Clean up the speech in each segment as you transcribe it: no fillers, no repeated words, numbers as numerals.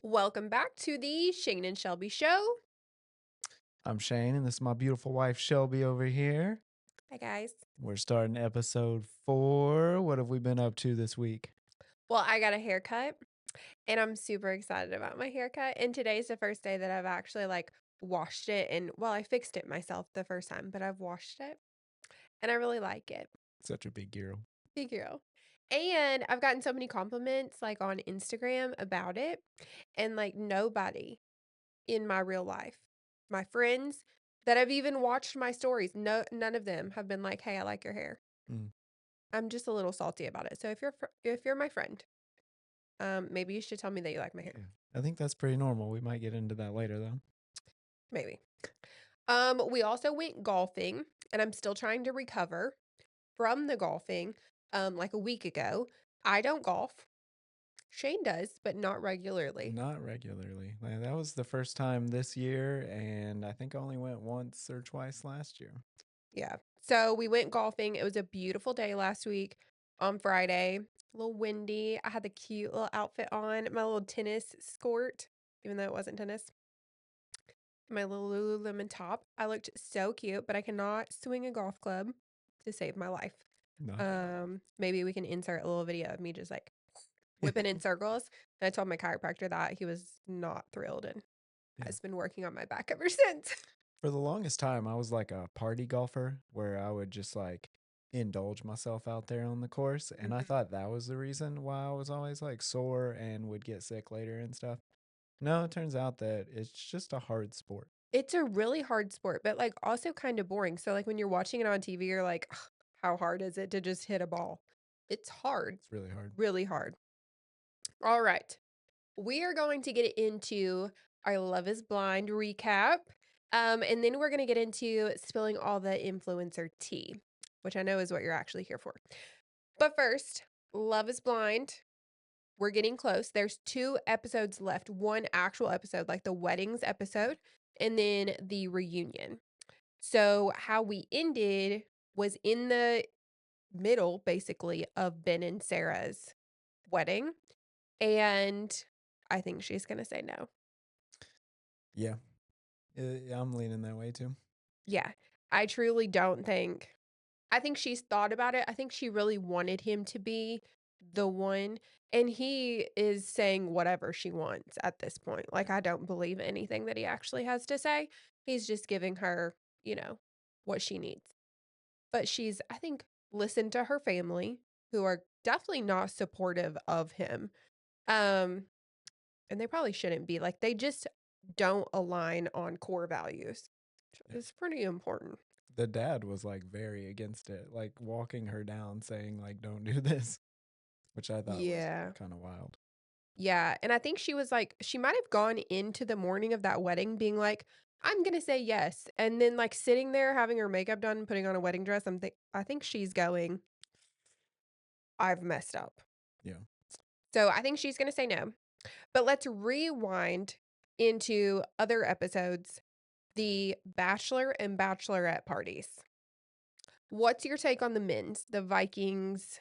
Welcome back to the Shane and Shelby Show. I'm Shane, and this is my beautiful wife, Shelby, over here. Hi, guys. We're starting episode 4. What have we been up to this week? Well, I got a haircut, and I'm super excited about my haircut. And today's the first day that I've actually washed it, and I fixed it myself the first time, but I've washed it, and I really like it. Such a big girl. Big girl. And I've gotten so many compliments on Instagram about it, and nobody in my real life, my friends that have even watched my stories, none of them have been like, "Hey, I like your hair." Mm. I'm just a little salty about it. So if you're my friend, maybe you should tell me that you like my hair. Yeah. I think that's pretty normal. We might get into that later, though. Maybe. We also went golfing, and I'm still trying to recover from the golfing. Like a week ago, I don't golf. Shane does, but not regularly. Not regularly. That was the first time this year, and I think I only went once or twice last year. Yeah. So we went golfing. It was a beautiful day last week on Friday. A little windy. I had the cute little outfit on, my little tennis skirt, even though it wasn't tennis. My little Lululemon top. I looked so cute, but I cannot swing a golf club to save my life. No. Maybe we can insert a little video of me just whipping in circles. And I told my chiropractor that he was not thrilled and has been working on my back ever since. For the longest time, I was like a party golfer where I would just indulge myself out there on the course. And I thought that was the reason why I was always sore and would get sick later and stuff. No, it turns out that it's just a hard sport. It's a really hard sport, but also kind of boring. So when you're watching it on TV, you're like, "Ugh, how hard is it to just hit a ball?" It's hard. It's really hard. Really hard. All right. We are going to get into our Love is Blind recap. And then we're going to get into spilling all the influencer tea, which I know is what you're actually here for. But first, Love is Blind. We're getting close. There's 2 episodes left. One actual episode, like the weddings episode, and then the reunion. So how we ended was in the middle, basically, of Ben and Sarah's wedding. And I think she's going to say no. Yeah. I'm leaning that way too. Yeah. I truly don't think. I think she's thought about it. I think she really wanted him to be the one. And he is saying whatever she wants at this point. I don't believe anything that he actually has to say. He's just giving her, what she needs. But she's, I think, listened to her family, who are definitely not supportive of him. And they probably shouldn't be. They just don't align on core values. It's pretty important. The dad was very against it, walking her down saying don't do this, which I thought was Yeah. kind of wild. Yeah. And I think she was she might have gone into the morning of that wedding being like, I'm going to say yes. And then sitting there having her makeup done, putting on a wedding dress. I think she's going, I've messed up. Yeah. So I think she's going to say no. But let's rewind into other episodes, the Bachelor and Bachelorette parties. What's your take on the men's, the Vikings?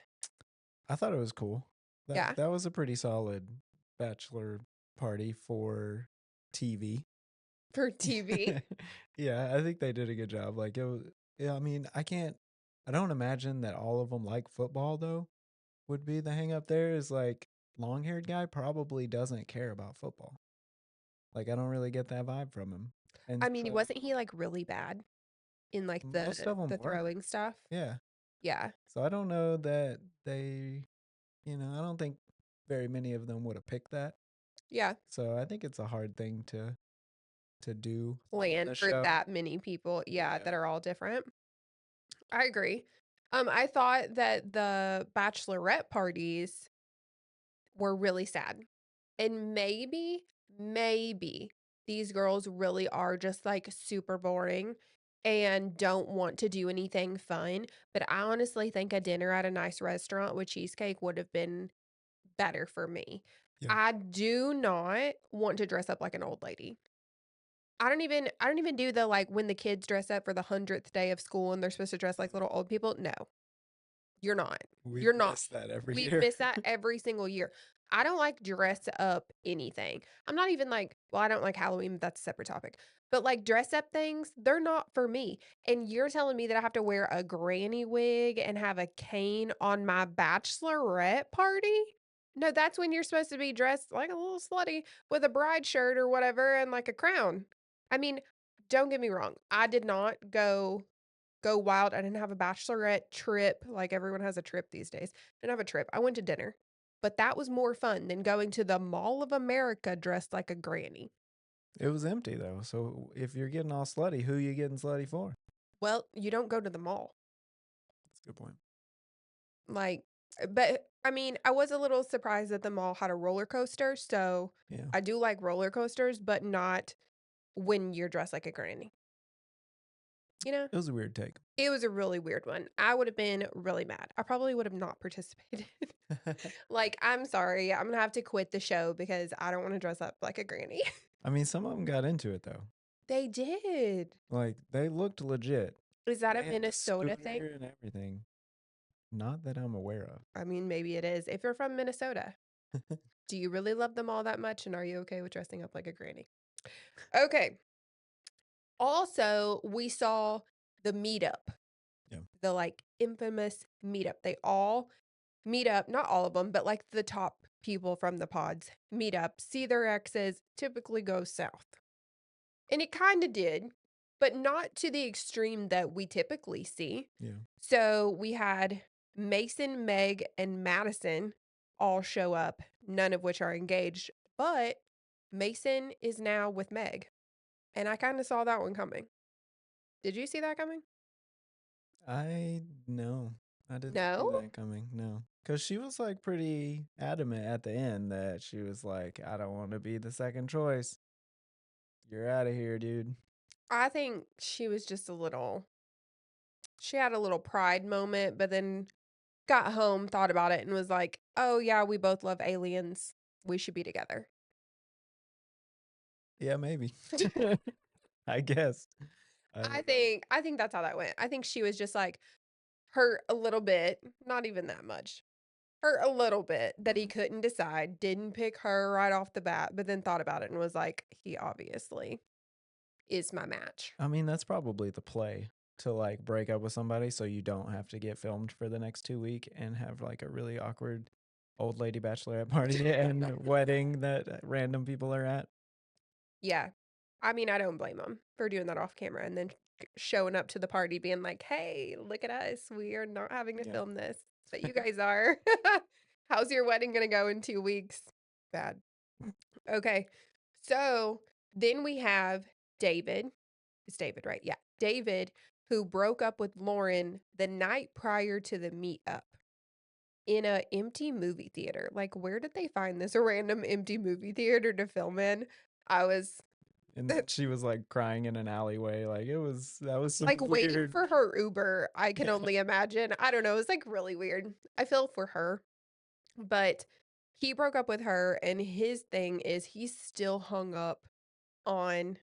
I thought it was cool. Yeah. That was a pretty solid bachelor party for TV. For TV. Yeah, I think they did a good job. It was, yeah, I mean, I don't imagine that all of them like football though. Would be the hang up there is long-haired guy probably doesn't care about football. I don't really get that vibe from him. And I mean, wasn't he really bad in most of them the were. throwing stuff? Yeah. Yeah. So I don't know that they, I don't think very many of them would have picked that. Yeah. So I think it's a hard thing to do Plan for that many people. Yeah, that are all different. I agree. I thought that the bachelorette parties were really sad. And maybe these girls really are just super boring and don't want to do anything fun. But I honestly think a dinner at a nice restaurant with cheesecake would have been better for me. Yeah. I do not want to dress up like an old lady. I don't even do the when the kids dress up for the 100th day of school and they're supposed to dress like little old people. No. You're not. We You're not. miss that every We year. miss that every single year. I don't like dress up anything. I'm not even like, well, I don't like Halloween, but that's a separate topic. But like dress up things, they're not for me. And you're telling me that I have to wear a granny wig and have a cane on my bachelorette party? No, that's when you're supposed to be dressed like a little slutty with a bride shirt or whatever and like a crown. I mean, don't get me wrong. I did not go wild. I didn't have a bachelorette trip, like everyone has a trip these days. I didn't have a trip. I went to dinner, but that was more fun than going to the Mall of America dressed like a granny. It was empty though. So if you're getting all slutty, who you getting slutty for? Well, you don't go to the mall. That's a good point. Like, but I mean, I was a little surprised that the mall had a roller coaster. So Yeah. I do like roller coasters, but not when you're dressed like a granny. You know, It was a weird take. it was a really weird one. I would have been really mad. I probably would have not participated. Like, I'm sorry, I'm gonna have to quit the show because I don't wanna dress up like a granny. I mean, some of them got into it though. They did. Like they looked legit. Is that a They had the Minnesota thing? scooter and everything. Not that I'm aware I mean, maybe it is. If you're from Minnesota, of. do you really love them all that much, and are you okay with dressing up like a granny? Okay. Also, we saw the meetup, Yeah. the, like, infamous meetup. They all meet up, not all of them, but, like, the top people from the pods meet up, see their exes, typically go south. And it kinda did, but not to the extreme that we typically see. Yeah. So, we had Mason, Meg, and Madison all show up, none of which are engaged, but Mason is now with Meg, and I kinda saw that one coming. Did you see that coming? I no. I didn't see No? that coming. No. Cuz she was like pretty adamant at the end that she was like, I don't want to be the second choice. You're out of here, dude. I think she was just a little she had a little pride moment, but then got home, thought about it, and was like, "Oh, yeah, we both love aliens. We should be together." Yeah, maybe. I guess. I don't know. I think that's how that went. I think she was just, like, hurt a little bit, not even that much, hurt a little bit that he Mhm. couldn't decide, didn't pick her right off the bat, but then thought about it and was like, "He obviously is my match." I mean, that's probably the play to like break up with somebody so you don't have to get filmed for the next 2 week and have like a really awkward old lady bachelorette party and wedding that random people are at. Yeah. I mean, I don't blame him for doing that off camera and then showing up to the party being like, "Hey, look at us. We are not having to Yeah. film this, but you guys are. How's your wedding gonna go in 2 weeks?" Bad. Okay. So, then we have David. It's David, right? Yeah. David, who broke up with Lauren the night prior to the meetup in a empty movie theater. Like, where did they find this random empty movie theater to film in? I was And then she was like crying in an alleyway. Like that was some like, waiting weird. for her Uber, I can Yeah. only imagine. I don't know, it's, like, really weird. I feel for her, but he broke up with her, and his thing is he's still hung up on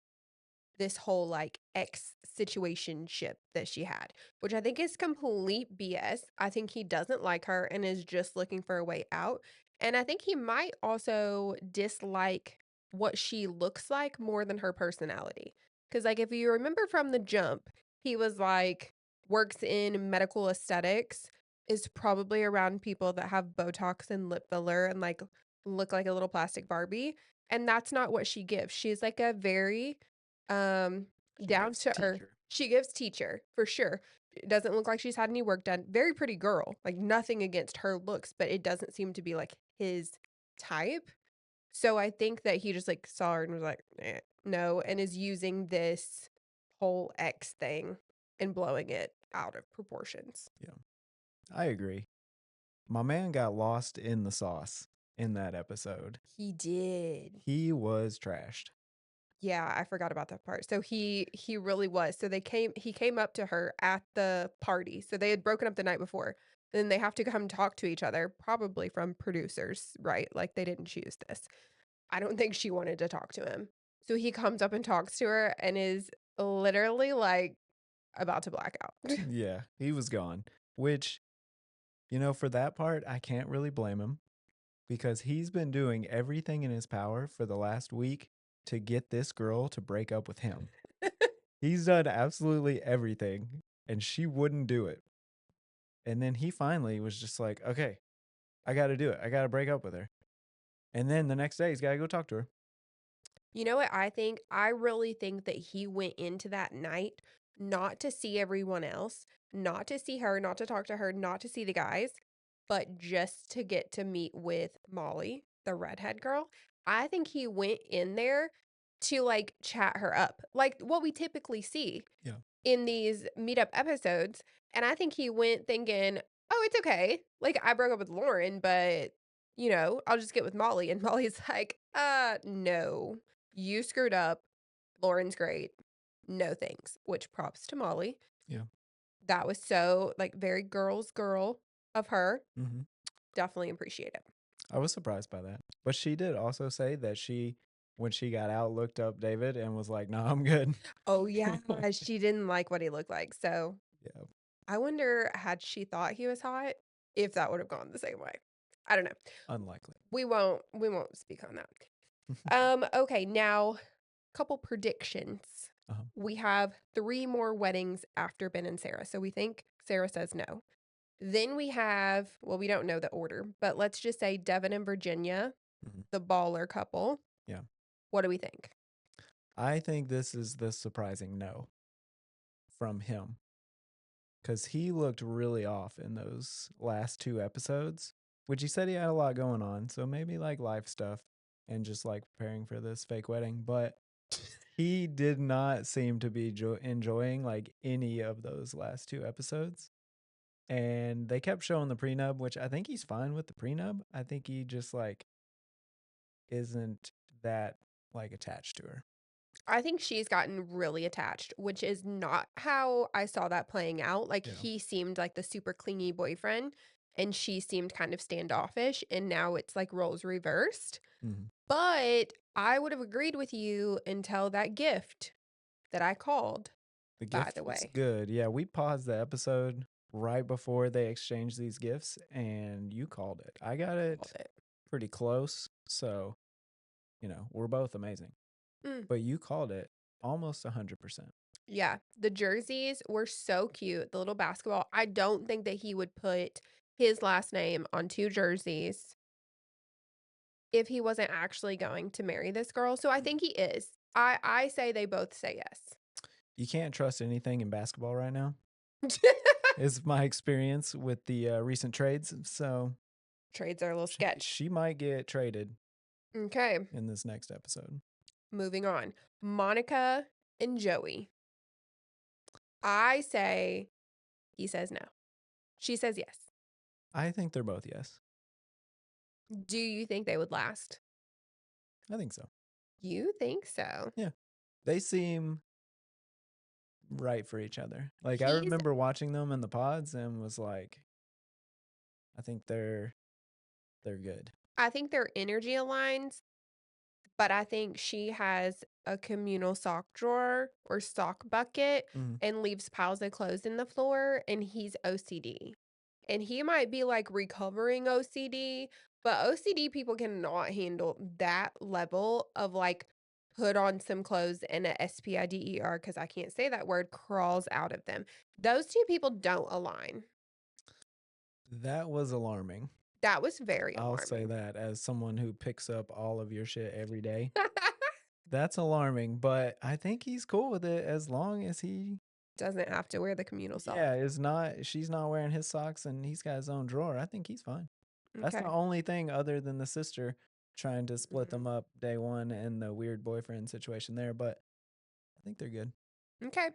this whole, like, ex situationship that she had, which I think is complete BS. I think he doesn't like her and is just looking for a way out, and I think he might also dislike what she looks like more than her personality. Because like, if you remember from the jump, he was like, works in medical aesthetics, is probably around people that have Botox and lip filler and, like, look like a little plastic Barbie, and that's not what she gives. She's, like, a very um, She down gives to earth. teacher. She gives teacher, for sure. It doesn't look like she's had any work done. Very pretty girl, like, nothing against her looks, but it doesn't seem to be, like, his type. So I think that he just, like, saw her and was like, "Eh, no," and is using this whole X thing and blowing it out of proportions. Yeah. I agree. My man got lost in the sauce in that episode. He did. He was trashed. Yeah, I forgot about that part. So he really was. So he came up to her at the party. So they had broken up the night before. Then they have to come talk to each other, probably from producers, right? Like they didn't choose this. I don't think she wanted to talk to him. So he comes up and talks to her and is literally like about to black out. Yeah, he was gone. Which You know, for that part, I can't really blame him because he's been doing everything in his power for the last week to get this girl to break up with him. He's done absolutely everything and she wouldn't do it. And then he finally was just like, okay, I got to do it. I got to break up with her. And then the next day, he's got to go talk to her. You know what I think? I really think that he went into that night not to see everyone else, not to see her, not to talk to her, not to see the guys, but just to get to meet with Molly, the redhead girl. I think he went in there to like chat her up, like what we typically see Yeah. in these meetup episodes. And I think he went thinking, oh, it's okay. Like, I broke up with Lauren, but, I'll just get with Molly. And Molly's like, no, you screwed up. Lauren's great. No thanks. Which props to Molly. Yeah. That was so, like, very girl's girl of her. Hmm. Definitely appreciate it. I was surprised by that. But she did also say that she, when she got out, looked up David and was like, no, I'm good. Oh, yeah. She didn't like what he looked like. So Yeah. I wonder, had she thought he was hot, if that would have gone the same way. I don't know. Unlikely. We won't speak on that. Okay, now couple predictions. Uh-huh. We have 3 more weddings after Ben and Sarah. So we think Sarah says no. Then we have, well, we don't know the order, but let's just say Devin and Virginia, Mhm. the baller couple. Yeah. What do we think? I think this is the surprising no from him because he looked really off in those last 2 episodes, which he said he had a lot going on. So maybe like life stuff and just like preparing for this fake wedding. But he did not seem to be enjoying like any of those last 2 episodes. And they kept showing the prenup, which I think he's fine with the prenup. I think he just like isn't that like attached to her. I think she's gotten really attached, which is not how I saw that playing out. Like, Yeah. he seemed like the super clingy boyfriend, and she seemed kind of standoffish, and now it's like roles reversed. Mhm. But I would have agreed with you until that gift that I called, The by gift the was way. good. Yeah, we paused the episode right before they exchanged these gifts, and you called it. I got Called it it. pretty close. So, we're both amazing. Mm, But you called it almost 100%. yeah, the jerseys were so cute, the little basketball. I don't think that he would put his last name on 2 jerseys if he wasn't actually going to marry this girl, so I think he is. I say they both say yes. You can't trust anything in basketball right now, is my experience with the recent trades. So, Trades are a little sketch. she might get traded Okay, in this next episode. moving on. Monica and Joey. I say he says no. She says yes. I think they're both yes. Do you think they would last? I think so. You think so? Yeah. They seem right for each other. Like I He's remember watching them in the pods and was like, I think they're good. I think their energy aligns, but I think she has a communal sock drawer or sock bucket Mhm. and leaves piles of clothes in the floor, and he's OCD. And he might be like recovering OCD, but OCD people cannot handle that level of like put on some clothes and a SPIDER, because I can't say that word, crawls out of them. Those two people don't align. That was alarming. That was very I'll say alarming. that as someone who picks up all of your shit every day. That's alarming, but I think he's cool with it as long as he Doesn't have to wear the communal yeah, sock. is not she's not wearing his socks and he's got his own drawer. I think he's fine. That's the Okay. only thing other than the sister trying to split Mhm. them up day one and the weird boyfriend situation there, but I think they're good. Okay.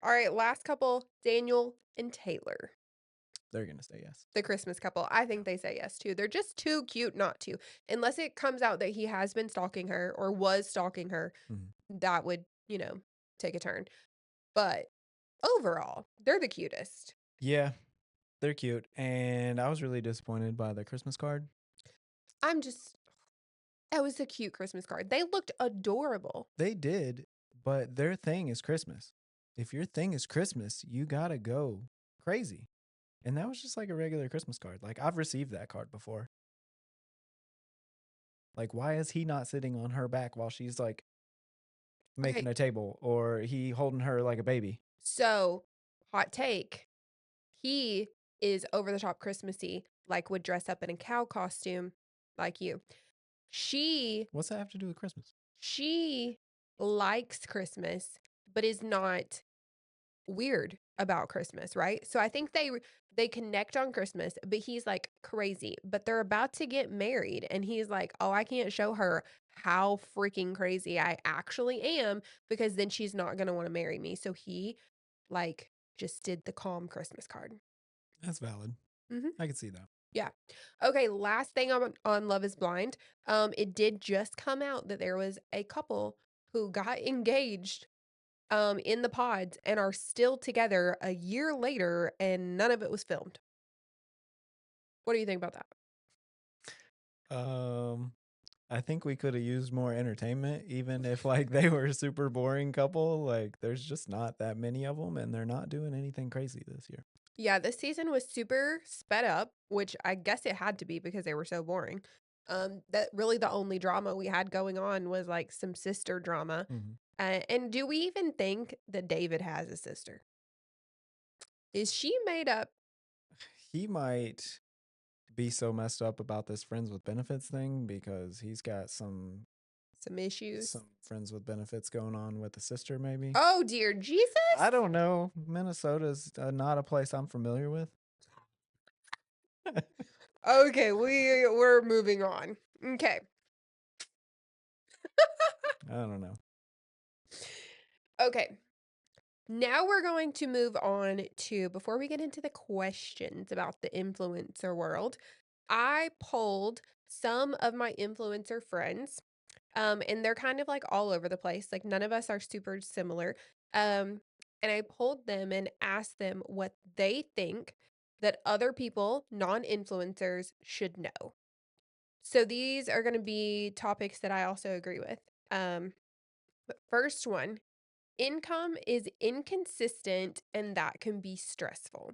All right, last couple, Daniel and Taylor, They're gonna say yes. the Christmas couple. I Yeah. think they say yes too. They're just too cute not to. Unless it comes out that he has been stalking her or was stalking her, Mhm. that would, take a turn. But overall, they're the cutest. Yeah, they're cute. And I was really disappointed by the Christmas card. I'm just that was a cute Christmas card. They looked adorable. They did, but their thing is Christmas. If your thing is Christmas, you gotta go crazy. And that was just like a regular Christmas card. Like I've received that card before. Like why is he not sitting on her back while she's like making Okay, a table or he holding her like a baby? so hot take. He is over the top Christmassy, like would dress up in a cow costume like you. She What's that have to do with Christmas? she likes Christmas, but is not weird about Christmas, right? So I think they connect on Christmas, but he's like crazy. But they're about to get married and he's like, "Oh, I can't show her how freaking crazy I actually am because then she's not going to want to marry me." So he like just did the calm Christmas card. That's valid. Mhm. I can see that. Yeah. Okay, last thing on Love is Blind. It did just come out that there was a couple who got engaged in the pods and are still together a year later and none of it was filmed. What do you think about that? Um, I think we could have used more entertainment, even if like they were a super boring couple. Like, there's just not that many of them, and they're not doing anything crazy this year. Yeah, this season was super sped up, which I guess it had to be because they were so boring. That really the only drama we had going on was like some sister drama. Mhm. And do we even think that David has a sister? Is she made up He might be so messed up about this friends with benefits thing because he's got some issues? some friends with benefits going on with the sister. Maybe Oh dear I Jesus. don't know. Minnesota's not a place I'm familiar with. Okay, we're moving on. Okay. I don't know. Okay. Now we're going to move on to, before we get into the questions about the influencer world, I polled some of my influencer friends, and they're kind of like all over the place. Like none of us are super similar. Um, and I polled them and asked them what they think that other people, non-influencers, should know. So these are going to be topics that I also agree with. But first one, income is inconsistent and that can be stressful.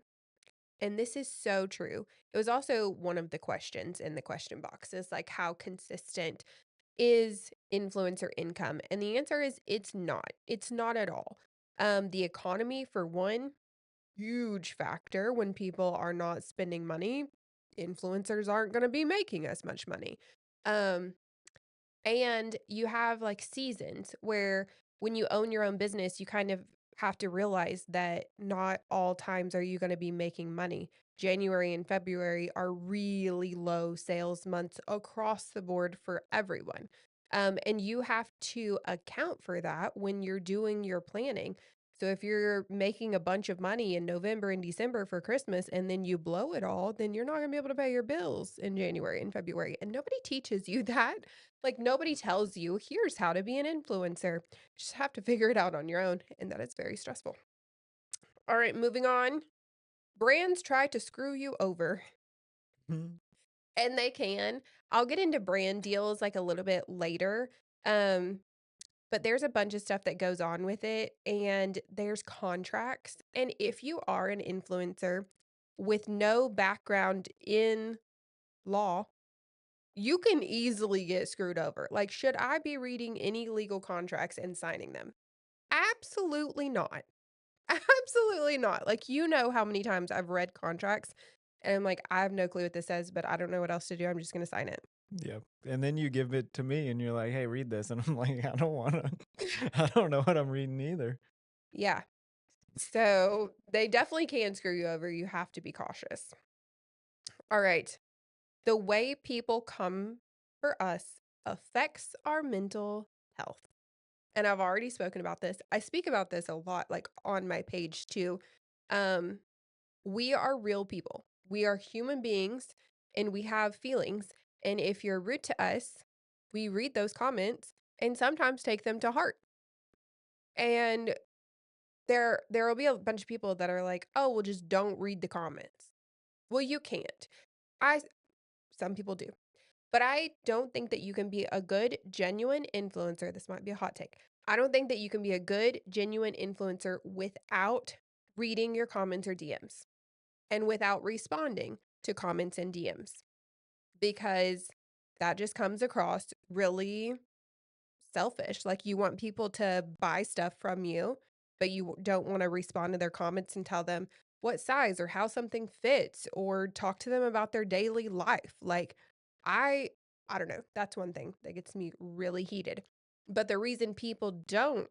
And this is so true. It was also one of the questions in the question box is like, how consistent is influencer income? And the answer is it's not. It's not at all. The economy, for one, huge factor. When people are not spending money, influencers aren't going to be making as much money. Um, and you have like seasons where when you own your own business, you kind of have to realize that not all times are you going to be making money. January and February are really low sales months across the board for everyone. And you have to account for that when you're doing your planning. So if you're making a bunch of money in November and December for Christmas and then you blow it all, then you're not going to be able to pay your bills in January and February. And nobody teaches you that. Like, nobody tells you, here's how to be an influencer. You just have to figure it out on your own, and that is very stressful. All right, moving on. Brands try to screw you over, Mhm. and they can. I'll get into brand deals like a little bit later. Um, but there's a bunch of stuff that goes on with it, and there's contracts. And if you are an influencer with no background in law, you can easily get screwed over. Like, should I be reading any legal contracts and signing them? Absolutely not. Absolutely not. Like, you know how many times I've read contracts and I'm like, I have no clue what this says, but I don't know what else to do. I'm just going to sign it. Yep. And then you give it to me and you're like, "Hey, read this." And I'm like, "I don't want to. I don't know what I'm reading either." Yeah. So they definitely can screw you over. You have to be cautious. All right. The way people come for us affects our mental health. And I've already spoken about this. I speak about this a lot, like on my page too. Um, we are real people. We are human beings and we have feelings. And if you're rude to us, we read those comments and sometimes take them to heart. And there will be a bunch of people that are like, "Oh, well just don't read the comments." Well, you can't. I Some people do. But I don't think that you can be a good, genuine influencer. This might be a hot take. I don't think that you can be a good, genuine influencer without reading your comments or DMs. and without responding to comments and DMs because that just comes across really selfish. Like you want people to buy stuff from you, but you don't want to respond to their comments and tell them what size or how something fits or talk to them about their daily life. Like I I don't know, that's one thing that gets me really heated. But the reason people don't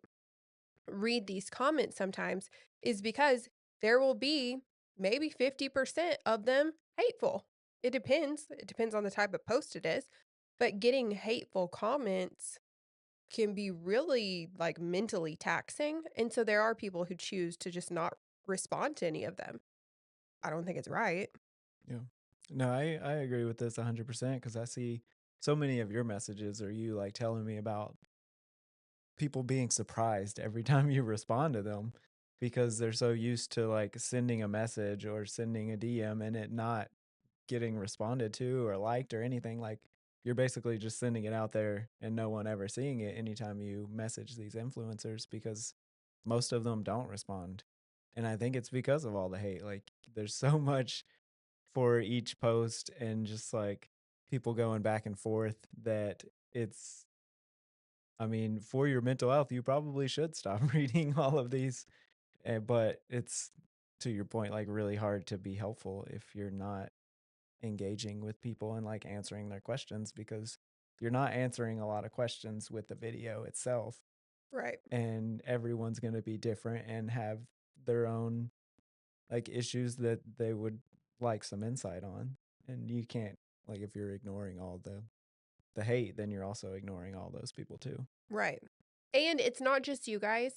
read these comments sometimes is because there will be maybe 50% of them hateful. It depends. It depends on the type of post it is. But getting hateful comments can be really, like, mentally taxing, and so there are people who choose to just not respond to any of them. I don't think it's right. Yeah. No, I agree with this 100% because I see so many of your messages are you like telling me about people being surprised every time you respond to them because they're so used to like sending a message or sending a DM and it not getting responded to or liked or anything. Like you're basically just sending it out there and no one ever seeing it anytime you message these influencers because most of them don't respond. And I think it's because of all the hate. Like there's so much for each post and just like people going back and forth that it's I mean, for your mental health, you probably should stop reading all of these. But it's to your point, like really hard to be helpful if you're not engaging with people and like answering their questions because you're not answering a lot of questions with the video itself. Right. And everyone's going to be different and have their own like issues that they would like some insight on. And you can't like if you're ignoring all the hate, then you're also ignoring all those people too. Right. And it's not just you guys,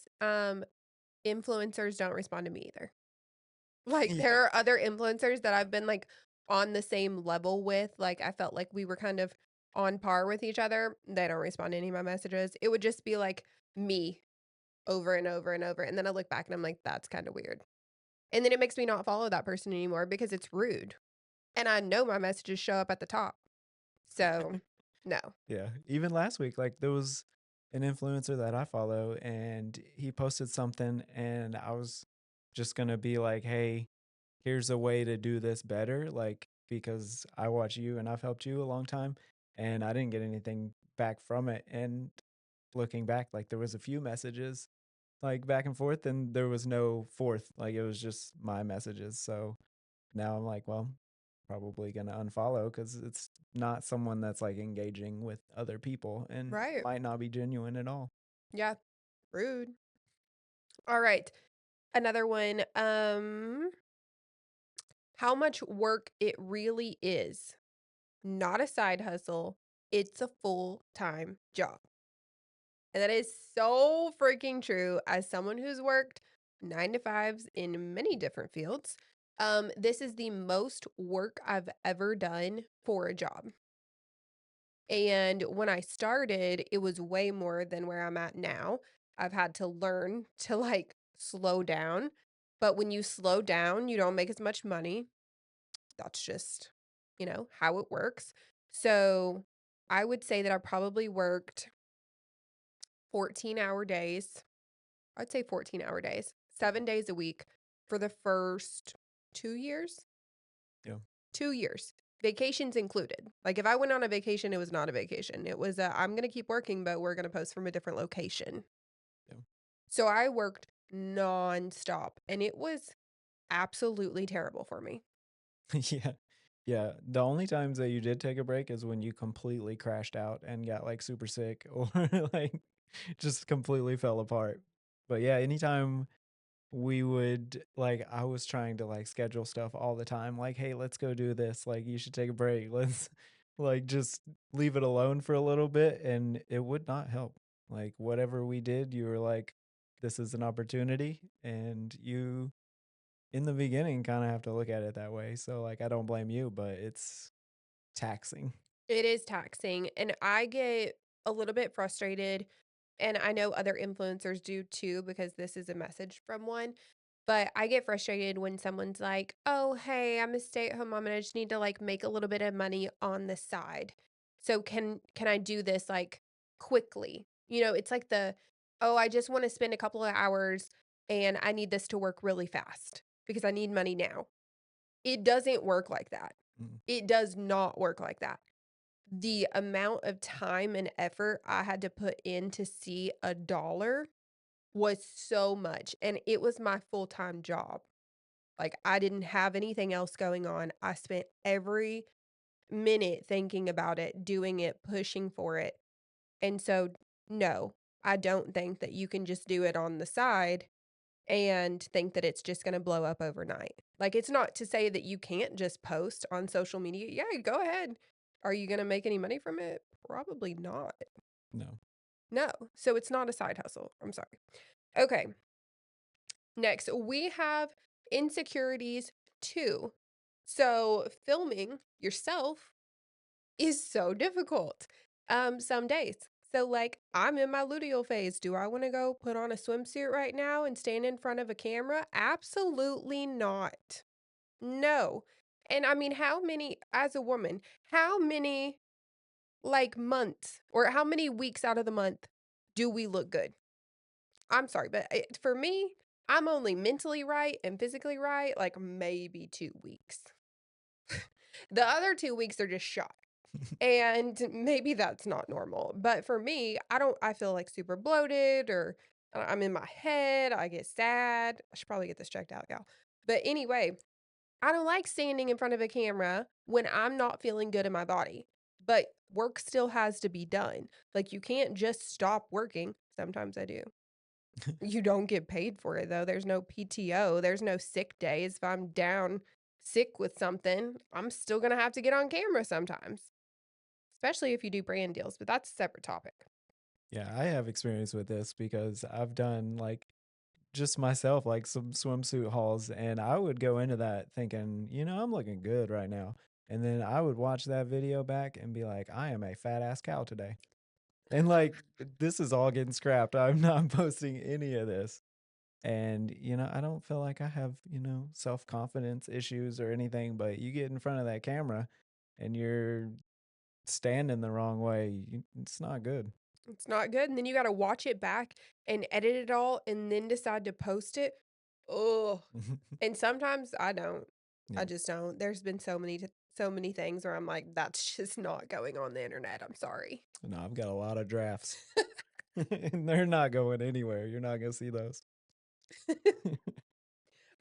influencers don't respond to me either. Like, Yeah. there are other influencers that I've been, like, on the same level with, like, I felt like we were kind of on par with each other. They don't respond to any of my messages. It would just be, like, me over and over and over, and then I look back and I'm like, "That's kinda weird." And then it makes me not follow that person anymore because it's rude, and I know my messages show up at the top. So, no. Yeah. Even last week, like there was an influencer that I follow and he posted something and I was just gonna be like, hey, here's a way to do this better, like because I watch you and I've helped you a long time and I didn't get anything back from it. And looking back, like there was a few messages like back and forth and there was no fourth. Like it was just my messages. So now I'm like, well, probably gonna unfollow because it's not someone that's like engaging with other people and Right. might not be genuine at all. Yeah, rude. Alright, another one, how much work it really is. Not a side hustle, it's a full-time job. And that is so freaking true as someone who's worked 9 to 5s in many different fields. This is the most work I've ever done for a job. And when I started, it was way more than where I'm at now. I've had to learn to like slow down. But when you slow down, you don't make as much money. That's just, how it works. So I would say that I probably worked 14-hour days. I'd say 14-hour days, 7 days a week for the first 2 years. Yeah. 2 years. Vacations included. Like, if I went on a vacation, it was not a vacation. It was, I'm gonna keep working, but we're gonna post from a different location. Yeah. So I worked nonstop, and it was absolutely terrible for me. Yeah. Yeah. The only times that you did take a break is when you completely crashed out and got like super sick or like just completely fell apart. But yeah, anytime we would like I was trying to like schedule stuff all the time like hey let's go do this like you should take a break let's like just leave it alone for a little bit and it would not help like whatever we did you were like this is an opportunity and you in the beginning kind of have to look at it that way so like I don't blame you but it's taxing. It is taxing, and I get a little bit frustrated, and I know other influencers do too because this is a message from one. But I get frustrated when someone's like, "Oh, hey, I'm a stay-at-home mom and I just need to like make a little bit of money on the side. So can I do this like quickly?" It's like "Oh, I just want to spend a couple of hours and I need this to work really fast because I need money now." It doesn't work like that. Mm. It does not work like that. The amount of time and effort I had to put in to see a dollar was so much, and it was my full-time job. Like, I didn't have anything else going on. I spent every minute thinking about it, doing it, pushing for it, and so, no, I don't think that you can just do it on the side and think that it's just gonna blow up overnight. Like, it's not to say that you can't just post on social media. Yeah, go ahead. Are you gonna make any money from it? Probably not. No. No. So it's not a side hustle. I'm sorry. Okay. Next, we have insecurities too. So filming yourself is so difficult. Some days. So like I'm in my luteal phase. Do I want to go put on a swimsuit right now and stand in front of a camera? Absolutely not. No. And I mean, how many as a woman, how many like months or how many weeks out of the month do we look good? I'm sorry, but for me, I'm only mentally right and physically right like maybe 2 weeks. The other 2 weeks are just shot. And maybe that's not normal, but for me, I feel, like, super bloated or I'm in my head, I get sad. I should probably get this checked out, gal. But anyway, I don't like standing in front of a camera when I'm not feeling good in my body, but work still has to be done. Like, you can't just stop working. Sometimes I do. You don't get paid for it, though. There's no PTO, there's no sick days. If I'm down sick with something, I'm still gonna have to get on camera sometimes. Especially if you do brand deals, but that's a separate topic. Yeah, I have experience with this because I've done like just myself like some swimsuit hauls, and I would go into that thinking, I'm looking good right now. And then I would watch that video back and be like, I am a fat ass cow today. And like this is all getting scrapped. I'm not posting any of this. And I don't feel like I have, self-confidence issues or anything, but you get in front of that camera and you're standing the wrong way, it's not good. It's not good, and then you gotta watch it back and edit it all and then decide to post it. Oh, and sometimes I don't. I Yeah. just don't. There's been so many things where I'm like, "That's just not going on the internet, I'm sorry." No, I've got a lot of drafts. And they're not going anywhere. You're not gonna see those.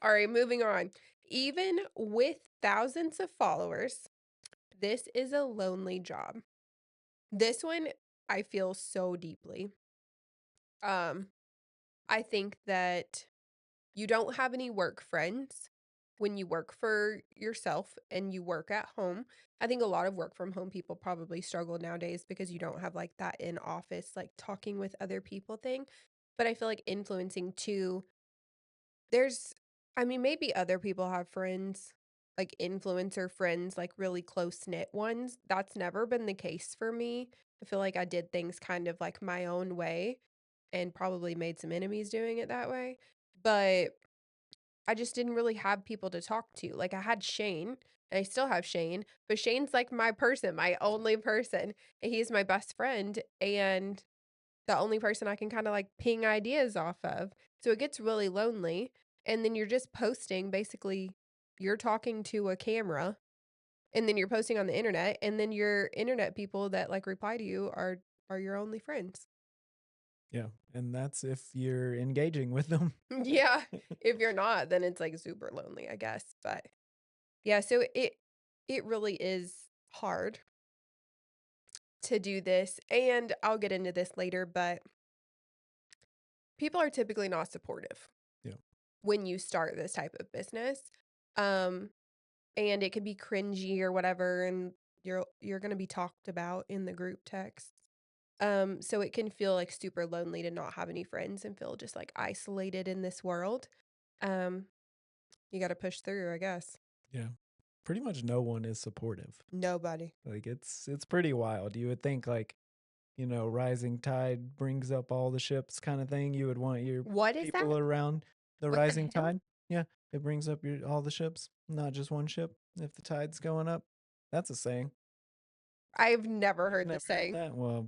Alright, moving on. Even with thousands of followers, this is a lonely job. This one, I feel so deeply. Um, I think that you don't have any work friends when you work for yourself and you work at home. I think a lot of work from home people probably struggle nowadays because you don't have like that in office, like talking with other people thing. But I feel like influencing too, there's, I mean, maybe other people have friends, like influencer friends, like really close knit ones. That's never been the case for me. I feel like I did things kind of like my own way and probably made some enemies doing it that way. But I just didn't really have people to talk to. Like, I had Shane, and I still have Shane, but Shane's like my person, my only person, and he's my best friend and the only person I can kinda, like, ping ideas off of. So it gets really lonely, and then you're just posting basically you're talking to a camera, and then you're posting on the internet, and then your internet people that, like, reply to you are your only friends. Yeah, and that's if you're engaging with them. Yeah, if you're not, then it's, like, super lonely, I guess, but yeah, so it really is hard to do this, and I'll get into this later, but people are typically not supportive Yeah. when you start this type of business. Um, and it can be cringy or whatever, and you're gonna be talked about in the group text. So it can feel like super lonely to not have any friends and feel just like isolated in this world. Um, you gotta push through, I guess. Yeah. Pretty much no one is supportive. Nobody. Like it's pretty wild. You would think like, rising tide brings up all the ships kind of thing. You would want your What is that? people around the What the rising hell? tide. Yeah, it brings up your all the ships, not just one ship. If the tide's going up, that's a saying. I've never You've heard the never heard saying. that? Well,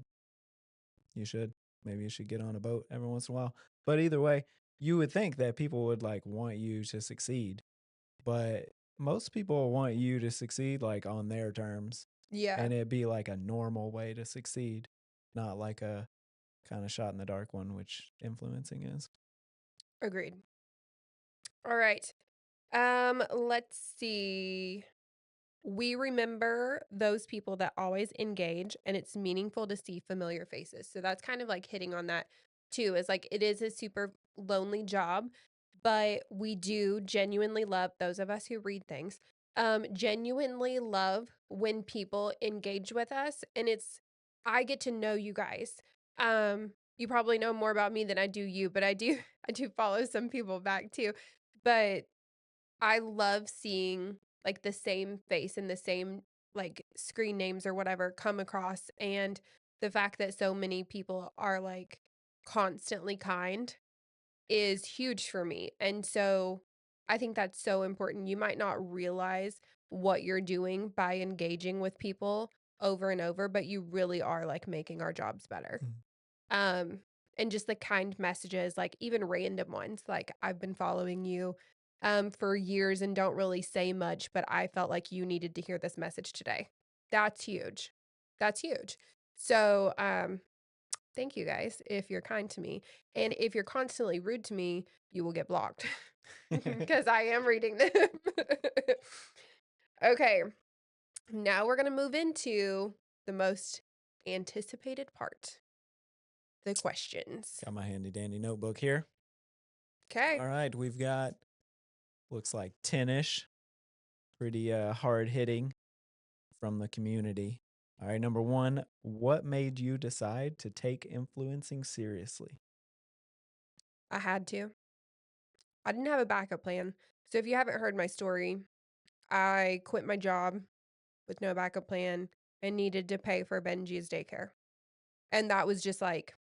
you should. Maybe you should get on a boat every once in a while. But either way, you would think that people would like want you to succeed, but most people want you to succeed like on their terms, Yeah, and it'd be like a normal way to succeed, not like a kind of shot in the dark one, which influencing is. agreed. All right. Let's see. We remember those people that always engage, and it's meaningful to see familiar faces. So that's kind of like hitting on that too, is like it is a super lonely job, but we do genuinely love those of us who read things. Genuinely love when people engage with us, and I get to know you guys. You probably know more about me than I do you, but I do I do follow some people back too. But I love seeing, like, the same face and the same, like, screen names or whatever come across, and the fact that so many people are, like, constantly kind is huge for me, and so I think that's so important. You might not realize what you're doing by engaging with people over and over, but you really are, like, making our jobs better. Mm. Um, and just the kind messages, like even random ones, like I've been following you for years and don't really say much, but I felt like you needed to hear this message today. That's huge. That's huge. So, thank you guys if you're kind to me. And if you're constantly rude to me, you will get blocked because I am reading them. Okay, now we're going to move into the most anticipated part, the questions. Got my handy dandy notebook here. Okay. All right, we've got looks like 10ish, pretty hard hitting from the community. All right, number one, what made you decide to take influencing seriously? I had to. I didn't have a backup plan. So if you haven't heard my story, I quit my job with no backup plan and needed to pay for Benji's daycare. And that was just like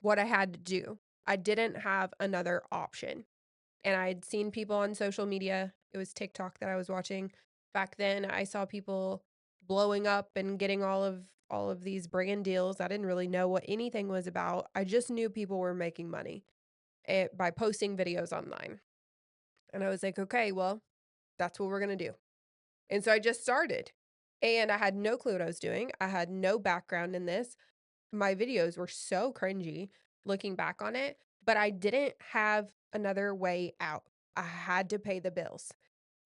what I had to do. I didn't have another option. And I had seen people on social media. It was TikTok that I was watching. Back then, I saw people blowing up and getting all of these brand deals. I didn't really know what anything was about. I just knew people were making money by posting videos online. And I was like, okay, well, that's what we're going to do. And so I just started and I had no clue what I was doing. I had no background in this. My videos were so cringy looking back on it, but I didn't have another way out. I had to pay the bills.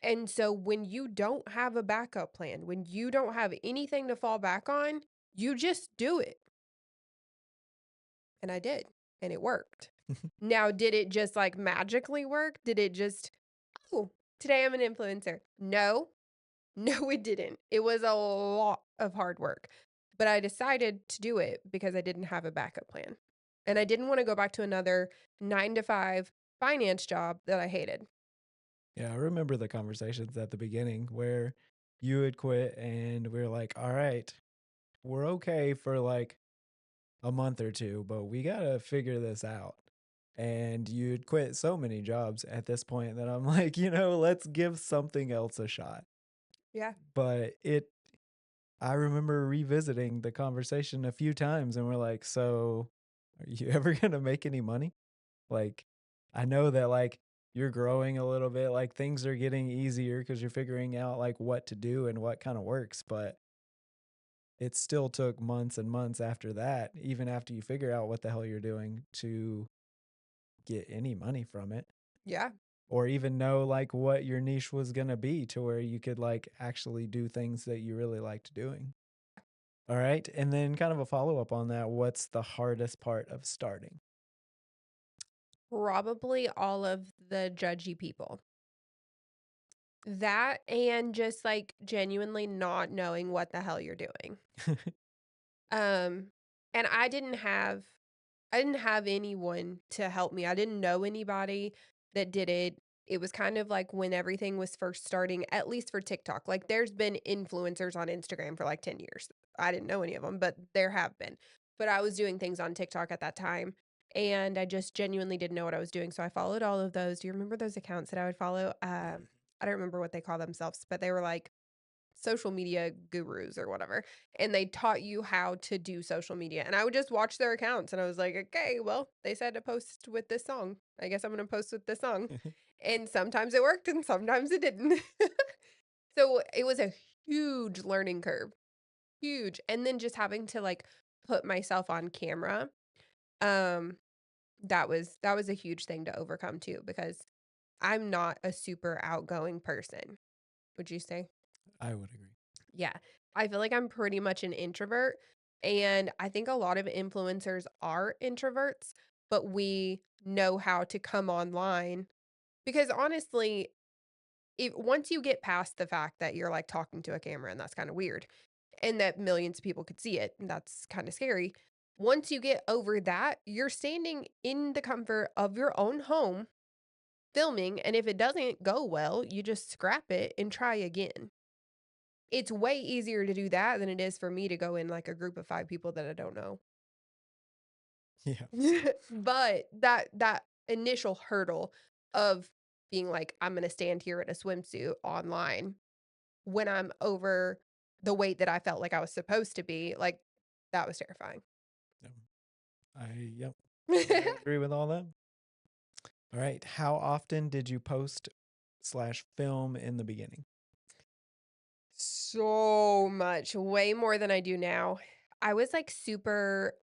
And so when you don't have a backup plan, when you don't have anything to fall back on, you just do it. And I did. And it worked. Now, did it just like magically work? Did it just, oh, today I'm an influencer? No, no, it didn't. It was a lot of hard work, but I decided to do it because I didn't have a backup plan. And I didn't want to go back to another 9 to 5 finance job that I hated. Yeah, I remember the conversations at the beginning where you had quit and we are like, all right, we're okay for like a month or two, but we got to figure this out. And you'd quit so many jobs at this point that I'm like, let's give something else a shot. Yeah. But I remember revisiting the conversation a few times and we're like, so are you ever going to make any money? Like, I know that like you're growing a little bit, like things are getting easier because you're figuring out like what to do and what kind of works, but it still took months and months after that, even after you figure out what the hell you're doing to get any money from it Yeah. or even know like what your niche was going to be to where you could like actually do things that you really liked doing. All right. And then kind of a follow up on that, what's the hardest part of starting? Probably all of the judgy people. That and just like genuinely not knowing what the hell you're doing. Um, and I didn't have anyone to help me. I didn't know anybody that did it. It was kind of like when everything was first starting, at least for TikTok. Like there's been influencers on Instagram for like 10 years. I didn't know any of them, but there have been. But I was doing things on TikTok at that time and I just genuinely didn't know what I was doing. So I followed all of those. Do you remember those accounts that I would follow? I don't remember what they call themselves, but they were like social media gurus or whatever, and they taught you how to do social media, and I would just watch their accounts, and I was like, "Okay, well, they said to post with this song. I guess I'm gonna post with this song." And sometimes it worked and sometimes it didn't. So it was a huge learning curve, huge. And then just having to like put myself on camera, um, that was a huge thing to overcome too, because I'm not a super outgoing person. Would you say? I would agree. Yeah. I feel like I'm pretty much an introvert. And I think a lot of influencers are introverts, but we know how to come online because honestly, once you get past the fact that you're like talking to a camera and that's kind of weird and that millions of people could see it, and that's kind of scary. Once you get over that, you're standing in the comfort of your own home filming. And if it doesn't go well, you just scrap it and try again. It's way easier to do that than it is for me to go in like a group of 5 people that I don't know. Yeah. But that initial hurdle of being like, "I'm gonna stand here in a swimsuit online when I'm over the weight that I felt like I was supposed to be," like, that was terrifying. Yep. Yep. I agree with all that. All right. How often did you post slash film in the beginning? So much, way more than I do now. I was, like, super,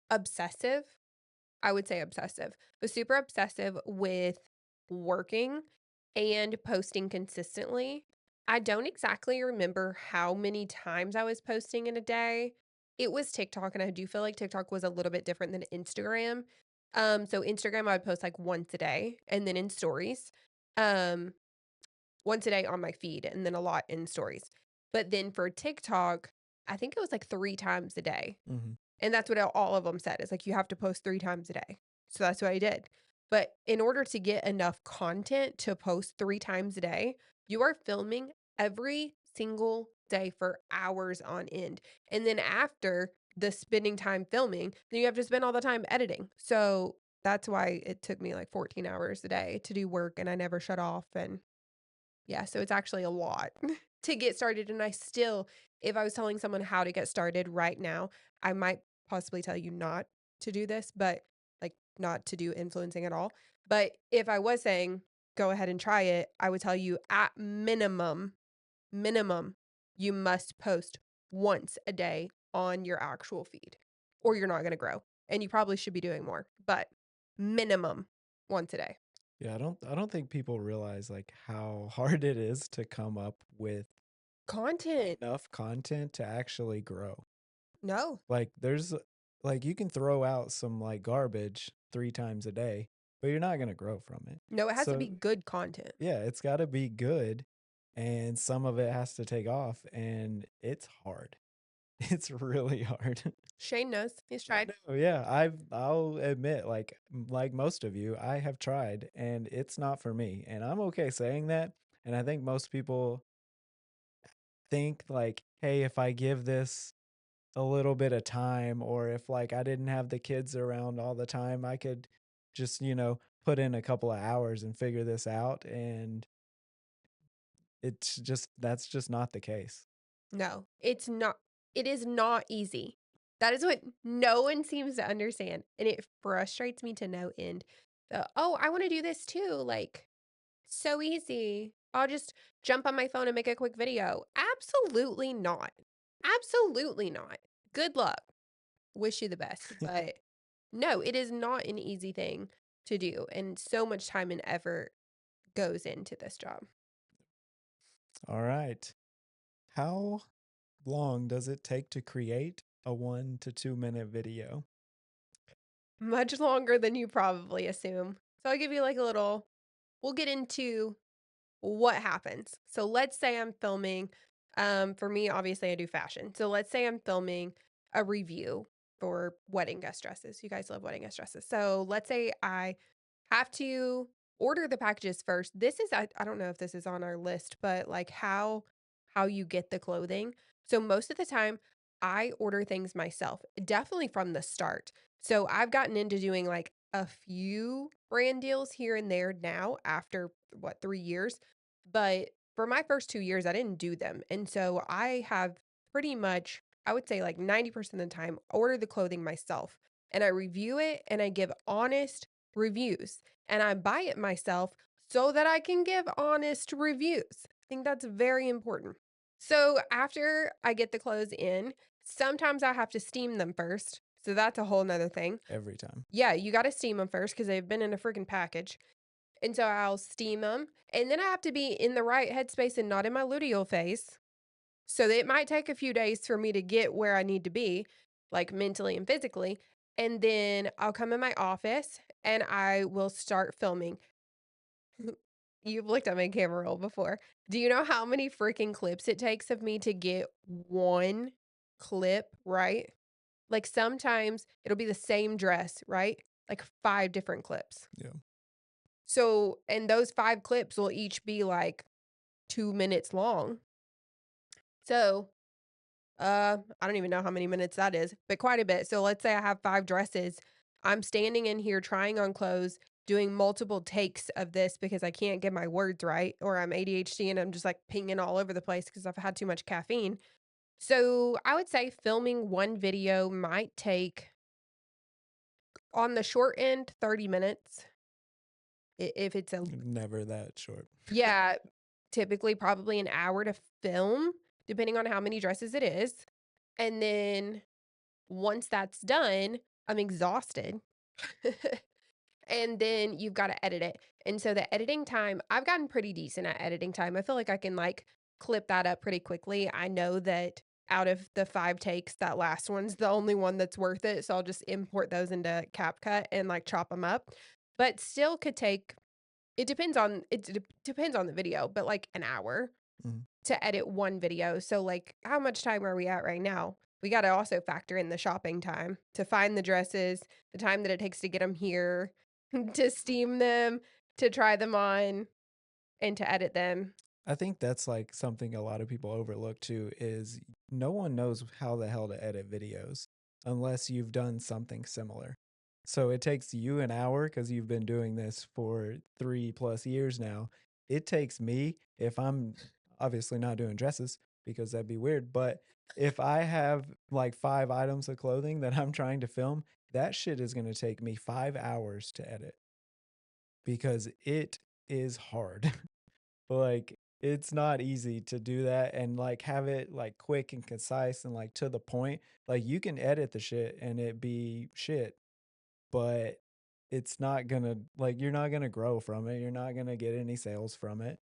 obsessive. I would say obsessive, but super obsessive with working and posting consistently. I don't exactly remember how many times I was posting in a day. It was TikTok, and I do feel like TikTok was a little bit different than Instagram. So Instagram, I would post like once a day, and then in stories, um, once a day on my feed, and then a lot in stories. But then for TikTok, I think it was like 3 times a day. Mm-hmm. And that's what all of them said. It's like, "You have to post 3 times a day." So that's what I did. But in order to get enough content to post 3 times a day, you are filming every single day for hours on end. And then after the spending time filming, then you have to spend all the time editing. So that's why it took me like 14 hours a day to do work and I never shut off. And yeah, so it's actually a lot to get started, and I still if I was telling someone how to get started right now, I might possibly tell you not to do this, but like, not to do influencing at all. But if I was saying, "Go ahead and try it," I would tell you at minimum, you must post once a day on your actual feed, or you're not gonna grow, and you probably should be doing more, but minimum once a day. Yeah, I don't think people realize like how hard it is to come up with Content. enough content to actually grow. No. Like there's like you can throw out some like garbage 3 times a day, but you're not going to grow from it. No, it has to So, be good content. yeah, it's got to be good and some of it has to take off and it's hard. It's really hard. Shane knows. He's I tried. know, yeah. I'll admit, like most of you, I have tried and it's not for me. And I'm okay saying that. And I think most people think like, hey, if I give this a little bit of time, or if like I didn't have the kids around all the time, I could just, put in a couple of hours and figure this out. And that's just not the case. No, it's not. It is not easy. That is what no one seems to understand. And it frustrates me to no end. Oh, I want to do this too. Like, so easy. I'll just jump on my phone and make a quick video. Absolutely not. Absolutely not. Good luck. Wish you the best. But no, it is not an easy thing to do. And so much time and effort goes into this job. All right. How long does it take to create a 1 to 2 minute video? Much longer than you probably assume. So I'll give you like a little we'll get into what happens. So let's say I'm filming for me obviously I do fashion. So let's say I'm filming a review for wedding guest dresses. You guys love wedding guest dresses. So let's say I have to order the packages first. This is I don't know if this is on our list, but like how you get the clothing. So most of the time I order things myself, definitely from the start. So I've gotten into doing like a few brand deals here and there now after what 3 years, but for my first 2 years I didn't do them. And so I have pretty much I would say like 90% of the time order the clothing myself and I review it and I give honest reviews, and I buy it myself so that I can give honest reviews. I think that's very important. So after I get the clothes in, sometimes I have to steam them first. So that's a whole nother thing. Every time. Yeah, you got to steam them first because they've been in a freaking package. And so I'll steam them. And then I have to be in the right headspace and not in my luteal phase. So it might take a few days for me to get where I need to be, like mentally and physically. And then I'll come in my office and I will start filming. You've looked at my camera roll before. Do you know how many freaking clips it takes of me to get one clip right? Like sometimes it'll be the same dress, right? Like 5 different clips. Yeah. So, and those 5 clips will each be like 2 minutes long. So, I don't even know how many minutes that is, but quite a bit. So let's say I have 5 dresses. I'm standing in here trying on clothes, doing multiple takes of this because I can't get my words right, or I'm ADHD and I'm just like pinging all over the place because I've had too much caffeine. So I would say filming one video might take, on the short end, 30 minutes. If it's a, Never that short. yeah, typically probably an hour to film, depending on how many dresses it is. And then once that's done, I'm exhausted. And then you've gotta edit it. And so the editing time, I've gotten pretty decent at editing time. I feel like I can, like, clip that up pretty quickly. I know that out of the 5 takes, that last one's the only one that's worth it, so I'll just import those into CapCut and, like, chop them up. But still could take, it depends on the video, but, like, an hour Mhm. to edit one video. So, like, how much time are we at right now? We gotta also factor in the shopping time to find the dresses, the time that it takes to get them here, to steam them, to try them on, and to edit them. I think that's like something a lot of people overlook too is no one knows how the hell to edit videos unless you've done something similar. So it takes you an hour because you've been doing this for 3+ years now. It takes me, if I'm obviously not doing dresses because that'd be weird, but if I have like 5 items of clothing that I'm trying to film, that shit is going to take me 5 hours to edit because it is hard. Like, it's not easy to do that and, like, have it, like, quick and concise and, like, to the point. Like, you can edit the shit and it be shit, but it's not gonna like, you're not gonna grow from it. You're not gonna get any sales from it.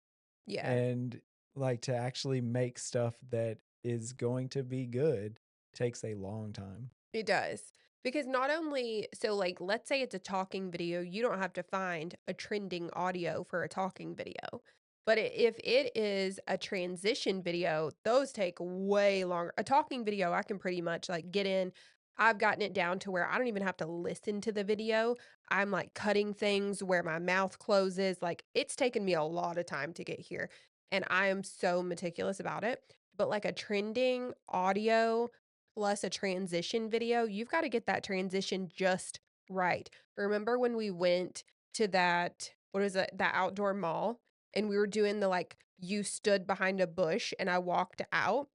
Yeah. And, like, to actually make stuff that is going to be good takes a long time. It does. Because not only, so like, let's say it's a talking video, you don't have to find a trending audio for a talking video. But if it is a transition video, those take way longer. A talking video, I can pretty much like get in. I've gotten it down to where I don't even have to listen to the video. I'm like cutting things where my mouth closes. Like it's taken me a lot of time to get here. And I am so meticulous about it. But like a trending audio, plus a transition video, you've gotta get that transition just right. Remember when we went to that, what is it, that outdoor mall, and we were doing the, like, you stood behind a bush and I walked out?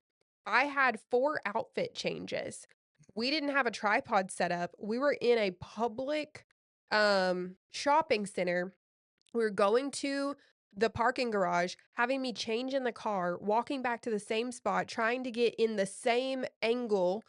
I had 4 outfit changes. We didn't have a tripod set up. We were in a public, shopping center. We were going to the parking garage, having me change in the car, walking back to the same spot, trying to get in the same angle,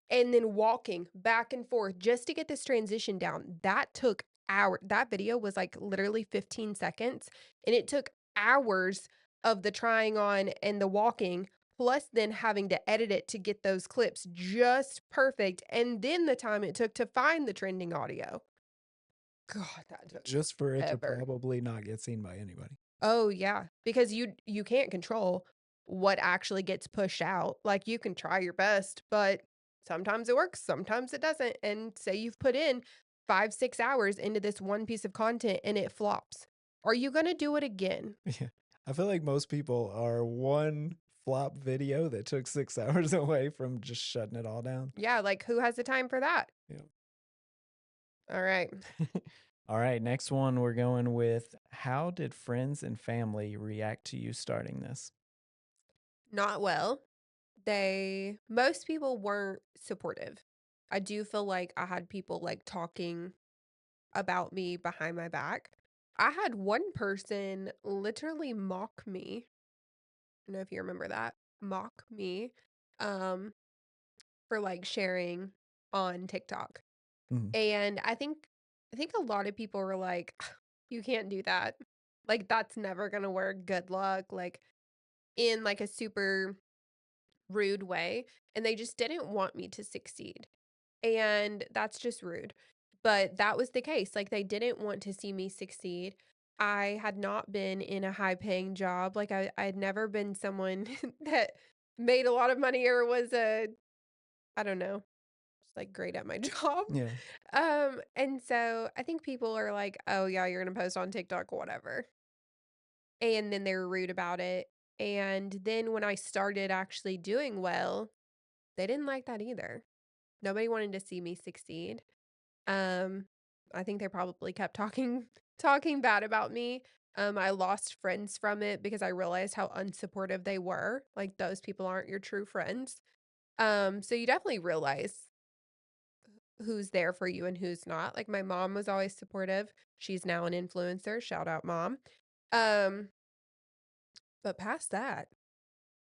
and then walking back and forth just to get this transition down. That took hours. That video was like literally 15 seconds, and it took hours of the trying on and the walking, plus then having to edit it to get those clips just perfect, and then the time it took to find the trending audio. God, that took Just for it to forever. probably not get seen by anybody. Oh, yeah, because you can't control what actually gets pushed out. Like, you can try your best, but sometimes it works, sometimes it doesn't, and say you've put in 5, 6 hours into this one piece of content and it flops. Are you gonna do it again? Yeah. I feel like most people are one flop video that took 6 hours away from just shutting it all down. Yeah, like, who has the time for that? Yeah. Alright. All right, next one we're going with how did friends and family react to you starting this? Not well. Most people weren't supportive. I do feel like I had people, like, talking about me behind my back. I had one person literally mock me. I don't know if you remember that. Mock me um for like sharing on TikTok. Mhm. And I think a lot of people were like, you can't do that. Like that's never going to work. Good luck. Like in like a super rude way, and they just didn't want me to succeed. And that's just rude. But that was the case. Like they didn't want to see me succeed. I had not been in a high paying job. Like I had never been someone that made a lot of money or was a, I don't know, just like great at my job. Yeah. And so I think people are like, "Oh yeah, you're gonna post on TikTok, whatever." And then they're rude about it. And then when I started actually doing well, they didn't like that either. Nobody wanted to see me succeed. Um, I think they probably kept talking talking bad about me. I lost friends from it because I realized how unsupportive they were. Like those people aren't your true friends. So you definitely realize who's there for you and who's not. Like my mom was always supportive. She's now an influencer. Shout out mom. Um, but past that,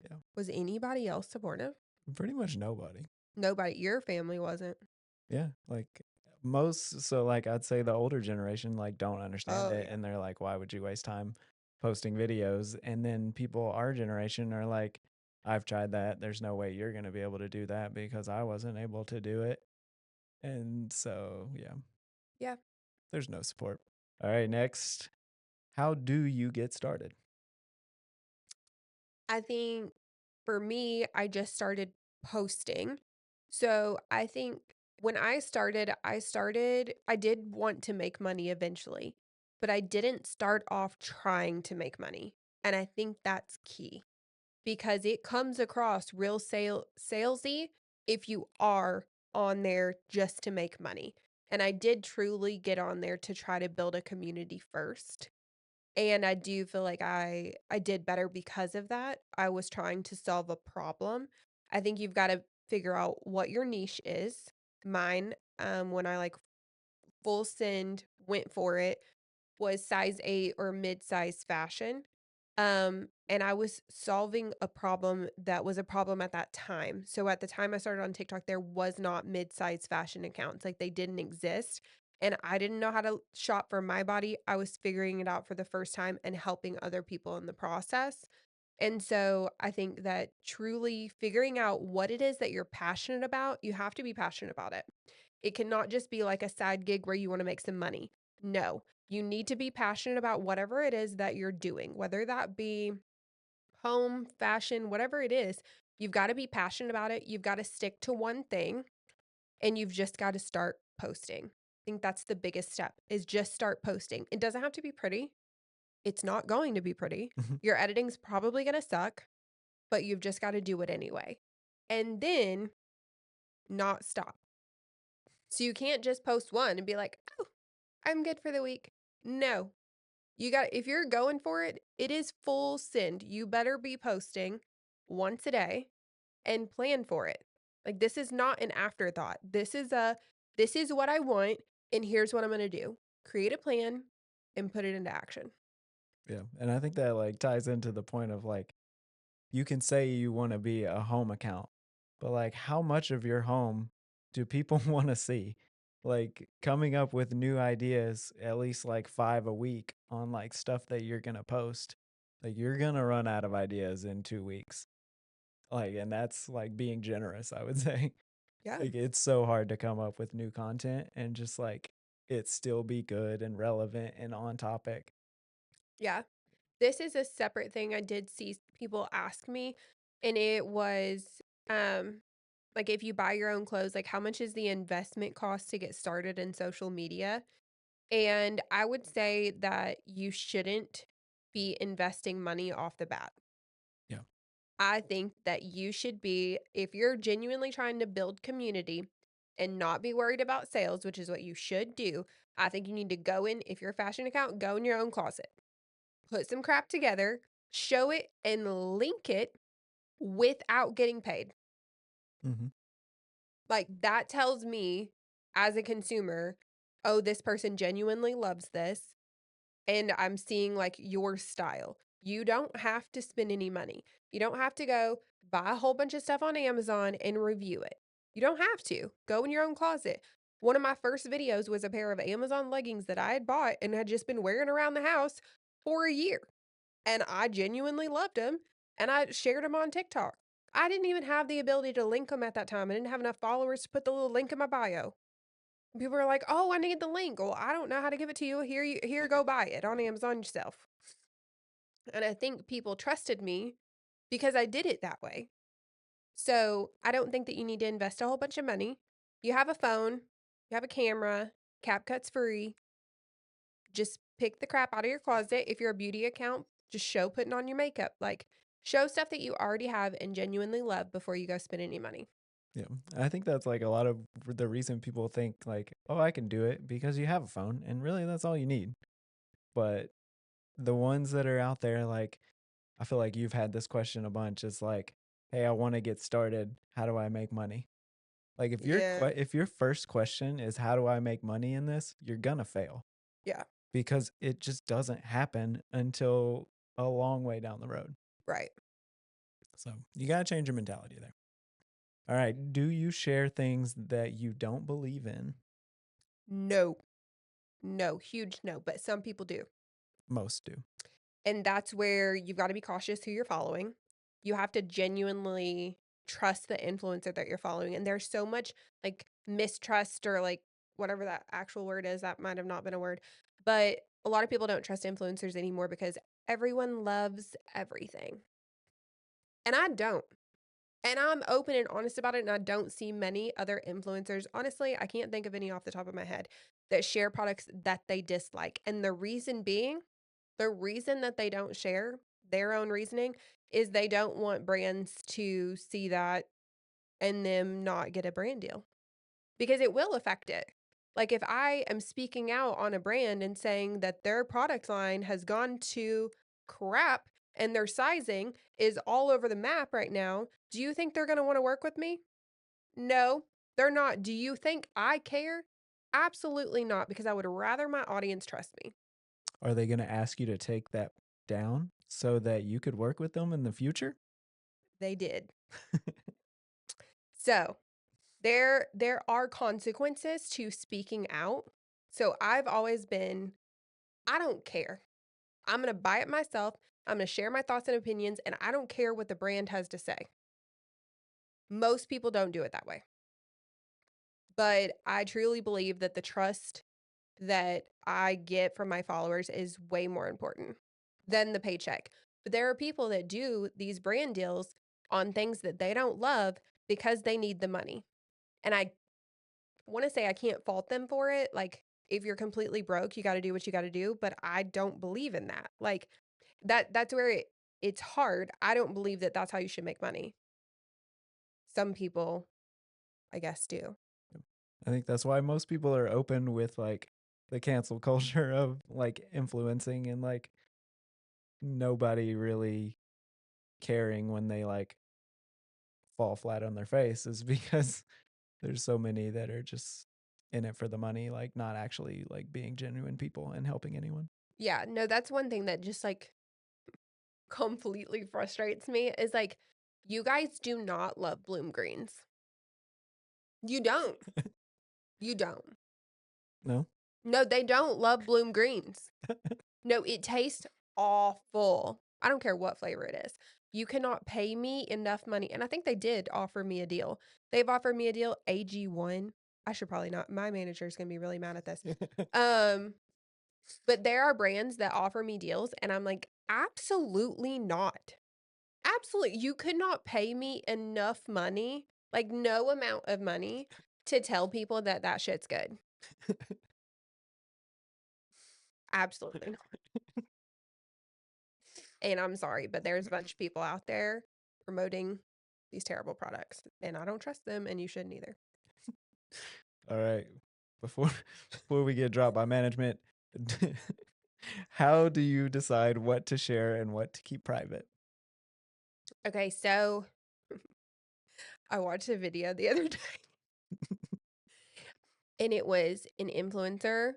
Yeah. was anybody else supportive? Pretty much nobody. Nobody. Your family wasn't. Yeah, like most, so like I'd say the older generation like don't understand Oh it, yeah. and they're like, why would you waste time posting videos? And then people our generation are like, I've tried that. There's no way you're going to be able to do that because I wasn't able to do it. And so, yeah, Yeah. there's no support. All right, next. How do you get started? I think for me, I just started posting. So I think when I did want to make money eventually, but I didn't start off trying to make money. And I think that's key because it comes across real salesy if you are on there just to make money. And I did truly get on there to try to build a community first. And I do feel like I did better because of that. I was trying to solve a problem. I think you've gotta figure out what your niche is. Mine, when I, like, full send went for it, was size 8 or mid-size fashion. And I was solving a problem that was a problem at that time. So at the time I started on TikTok, there was not mid-size fashion accounts, like, they didn't exist, and I didn't know how to shop for my body. I was figuring it out for the first time and helping other people in the process. And so I think that truly figuring out what it is that you're passionate about, you have to be passionate about it. It cannot just be like a side gig where you wanna make some money. No, you need to be passionate about whatever it is that you're doing, whether that be home, fashion, whatever it is. You've gotta be passionate about it, you've gotta stick to one thing, and you've just gotta start posting. I think that's the biggest step, is just start posting. It doesn't have to be pretty. It's not going to be pretty. Your editing's probably gonna suck, but you've just gotta do it anyway. And then not stop. So you can't just post one and be like, "Oh, I'm good for the week." No. You got if you're going for it, it is full send. You better be posting once a day and plan for it. Like this is not an afterthought. This is what I want and here's what I'm going to do. Create a plan and put it into action. Yeah, and I think that like ties into the point of like you can say you want to be a home account, but like how much of your home do people want to see? Like coming up with new ideas, at least like 5 a week on like stuff that you're going to post. Like you're going to run out of ideas in 2 weeks. Like and that's like being generous, I would say. Yeah. Like it's so hard to come up with new content and just like it still be good and relevant and on topic. Yeah. This is a separate thing I did see people ask me, and it was like if you buy your own clothes, like how much is the investment cost to get started in social media? And I would say that you shouldn't be investing money off the bat. Yeah. I think that you should be, if you're genuinely trying to build community and not be worried about sales, which is what you should do, I think you need to go in, if you're a fashion account, go in your own closet, put some crap together, show it, and link it without getting paid. Mhm. Like that tells me as a consumer, oh, this person genuinely loves this, and I'm seeing like your style. You don't have to spend any money. You don't have to go buy a whole bunch of stuff on Amazon and review it. You don't have to. Go in your own closet. One of my first videos was a pair of Amazon leggings that I had bought and had just been wearing around the house for a year. And I genuinely loved them and I shared them on TikTok. I didn't even have the ability to link them at that time. I didn't have enough followers to put the little link in my bio. People are like, "Oh, I need the link." Well, I don't know how to give it to you. Here, go buy it on Amazon yourself. And I think people trusted me because I did it that way. So I don't think that you need to invest a whole bunch of money. You have a phone, you have a camera, CapCut's free. Just pick the crap out of your closet. If you're a beauty account, just show putting on your makeup. Like, show stuff that you already have and genuinely love before you go spend any money. Yeah. I think that's like a lot of the reason people think like, "Oh, I can do it," because you have a phone and really that's all you need. But the ones that are out there like I feel like you've had this question a bunch. It's like, "Hey, I want to get started. How do I make money?" Like Yeah. if your first question is how do I make money in this, you're going to fail Yeah. because it just doesn't happen until a long way down the road. Right. So, you got to change your mentality there. All right, do you share things that you don't believe in? No. No. Huge no. But some people do. Most do. And that's where you've got to be cautious who you're following. You have to genuinely trust the influencer that you're following. And there's so much like mistrust or like whatever that actual word is, that might have not been a word. But a lot of people don't trust influencers anymore because everyone loves everything. And I don't. And I'm open and honest about it. And I don't see many other influencers. Honestly, I can't think of any off the top of my head that share products that they dislike. And the reason being, the reason that they don't share their own reasoning is they don't want brands to see that and them not get a brand deal because it will affect it. Like if I am speaking out on a brand and saying that their product line has gone to crap and their sizing is all over the map right now, do you think they're going to want to work with me? No, they're not. Do you think I care? Absolutely not, because I would rather my audience trust me. Are they going to ask you to take that down so that you could work with them in the future? They did. So, there are consequences to speaking out. So I've always been, I don't care. I'm going to buy it myself. I'm going to share my thoughts and opinions and I don't care what the brand has to say. Most people don't do it that way. But I truly believe that the trust that I get from my followers is way more important than the paycheck. But there are people that do these brand deals on things that they don't love because they need the money. And I want to say I can't fault them for it. Like, if you're completely broke, you got to do what you got to do. But I don't believe in that. Like, that's where it's hard. I don't believe that that's how you should make money. Some people, I guess, do. I think that's why most people are open with like the cancel culture of like influencing and like nobody really caring when they like fall flat on their face is because there's so many that are just in it for the money, like not actually like being genuine people and helping anyone. Yeah, no, that's one thing that just like completely frustrates me is like, you guys do not love bloom greens. You don't. You don't. No? No, they don't love bloom greens. No, it tastes awful. I don't care what flavor it is. You cannot pay me enough money. And I think they did offer me a deal. They've offered me a deal, AG1. I should probably not. My manager is going to be really mad at this. Um, but there are brands that offer me deals, and I'm like, absolutely not. Absolutely. You could not pay me enough money, like no amount of money, to tell people that that shit's good. Absolutely not. And I'm sorry, but there's a bunch of people out there promoting these terrible products, and I don't trust them, and you shouldn't either. All right. Before before we get dropped by management, how do you decide what to share and what to keep private? Okay, so I watched a video the other day. and it was an influencer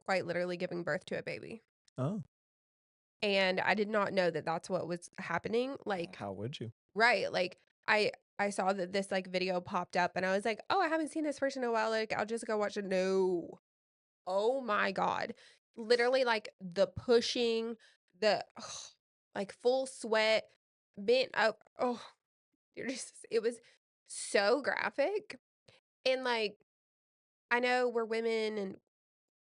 quite literally giving birth to a baby. Oh, And I did not know that that's what was happening, like how would you? right, like, I I saw that this, like, video popped up, and I was like, "Oh, I haven't seen this person in a while, like, I'll just go watch it." No. Oh my god. Literally, like, the pushing, the like, full sweat, bent up you're just it was so graphic, and, like, I know we're women and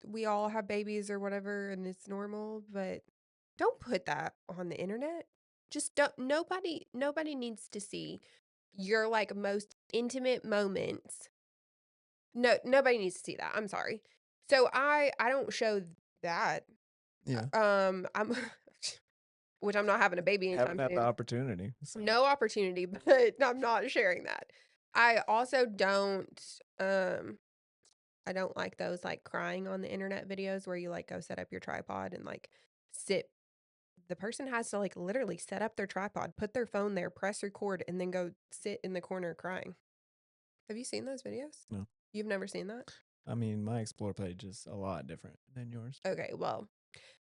we all have babies or whatever, and it's normal, but don't put that on the internet. Just don't nobody needs to see your, like, most intimate moments. No, nobody needs to see that, I'm sorry. So I don't show that. Yeah. I'm which I'm not having a baby Haven't anytime had the soon. opportunity, so No opportunity, but I'm not sharing that. I also I don't like those, like, crying on the internet videos where you, like, go set up your tripod and, like, sit the person has to, like, literally set up their tripod, put their phone there, press record, and then go sit in the corner crying. Have you seen those videos? no. You've never seen that? I mean, my explore page is a lot different than yours. Okay, well,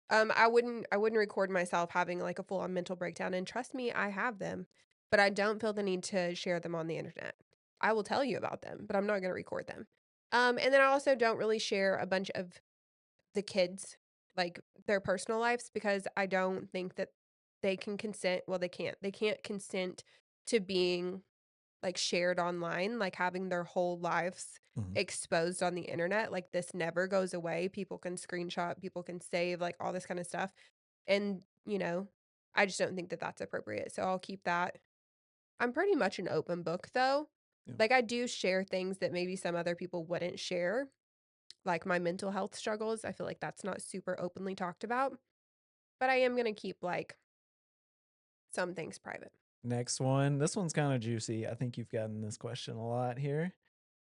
I wouldn't record myself having, like, a full-on mental breakdown, and trust me, I have them, but I don't feel the need to share them on the internet. I will tell you about them, but I'm not gonna record them. And then I also don't really share a bunch of the kids, like, their personal lives because I don't think that they can consent well, they can't. They can't consent to being, like, shared online, like, having their whole lives Mhm. exposed on the internet, like, this never goes away, people can screenshot, people can save, like, all this kinda stuff, and, I just don't think that that's appropriate, so I'll keep that. I'm pretty much an open book, though. Yeah. Like, I do share things that maybe some other people wouldn't share, like my mental health struggles, I feel like that's not super openly talked about, but I am gonna keep, like, some things private. Next one. This one's kind of juicy. I think you've gotten this question a lot here.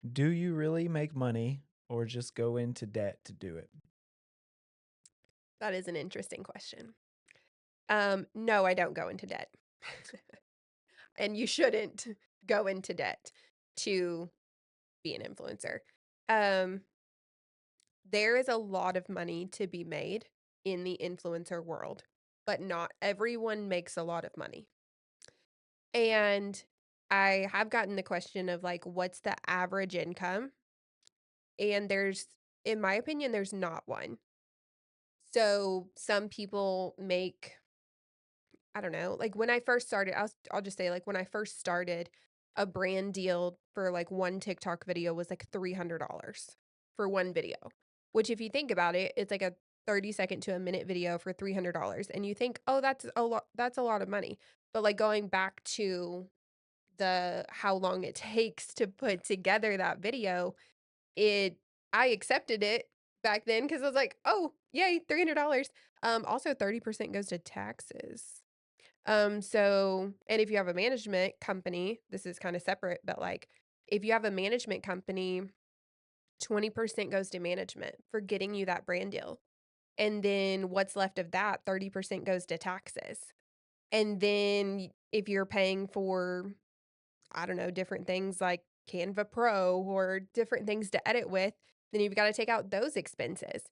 Do you really make money or just go into debt to do it? That is an interesting question. No, I don't go into debt. And you shouldn't go into debt to be an influencer. Um, there is a lot of money to be made in the influencer world, but not everyone makes a lot of money. And I have gotten the question of like, what's the average income? And in my opinion, there's not one. So some people make I don't know, like, when I first started I'll just say, like, when I first started, a brand deal for, like, one TikTok video was, like, $300 for one video, which if you think about it, it's like a 30-second to a minute video for $300, and you think, "Oh, that's a lot of money." But, like, going back to the how long it takes to put together that video, it I accepted it back then because I was like, "Oh, yay, $300." Also 30% goes to taxes. And if you have a management company, this is kind of separate, but like if you have a management company, 20% goes to management for getting you that brand deal. And then what's left of that, 30% goes to taxes. And then if you're paying for, I don't know, different things like Canva Pro or different things to edit with, then you've got to take out those expenses.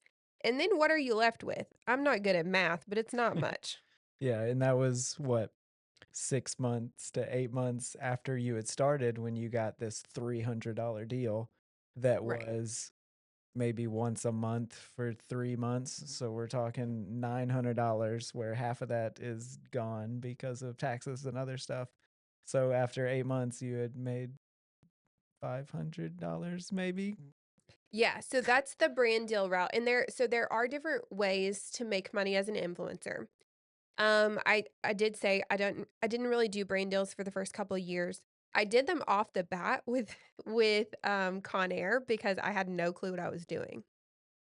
And then what are you left with? I'm not good at math, but it's not much. Yeah, and that was what, 6 months to 8 months after you had started when you got this $300 deal that Right. was maybe once a month for 3 months. So we're talking $900, where half of that is gone because of taxes and other stuff. So after 8 months, you had made $500 maybe. Yeah, so that's the brand deal route, and there are different ways to make money as an influencer. I did say I didn't really do brand deals for the first couple of years. I did them off the bat with Con Air because I had no clue what I was doing.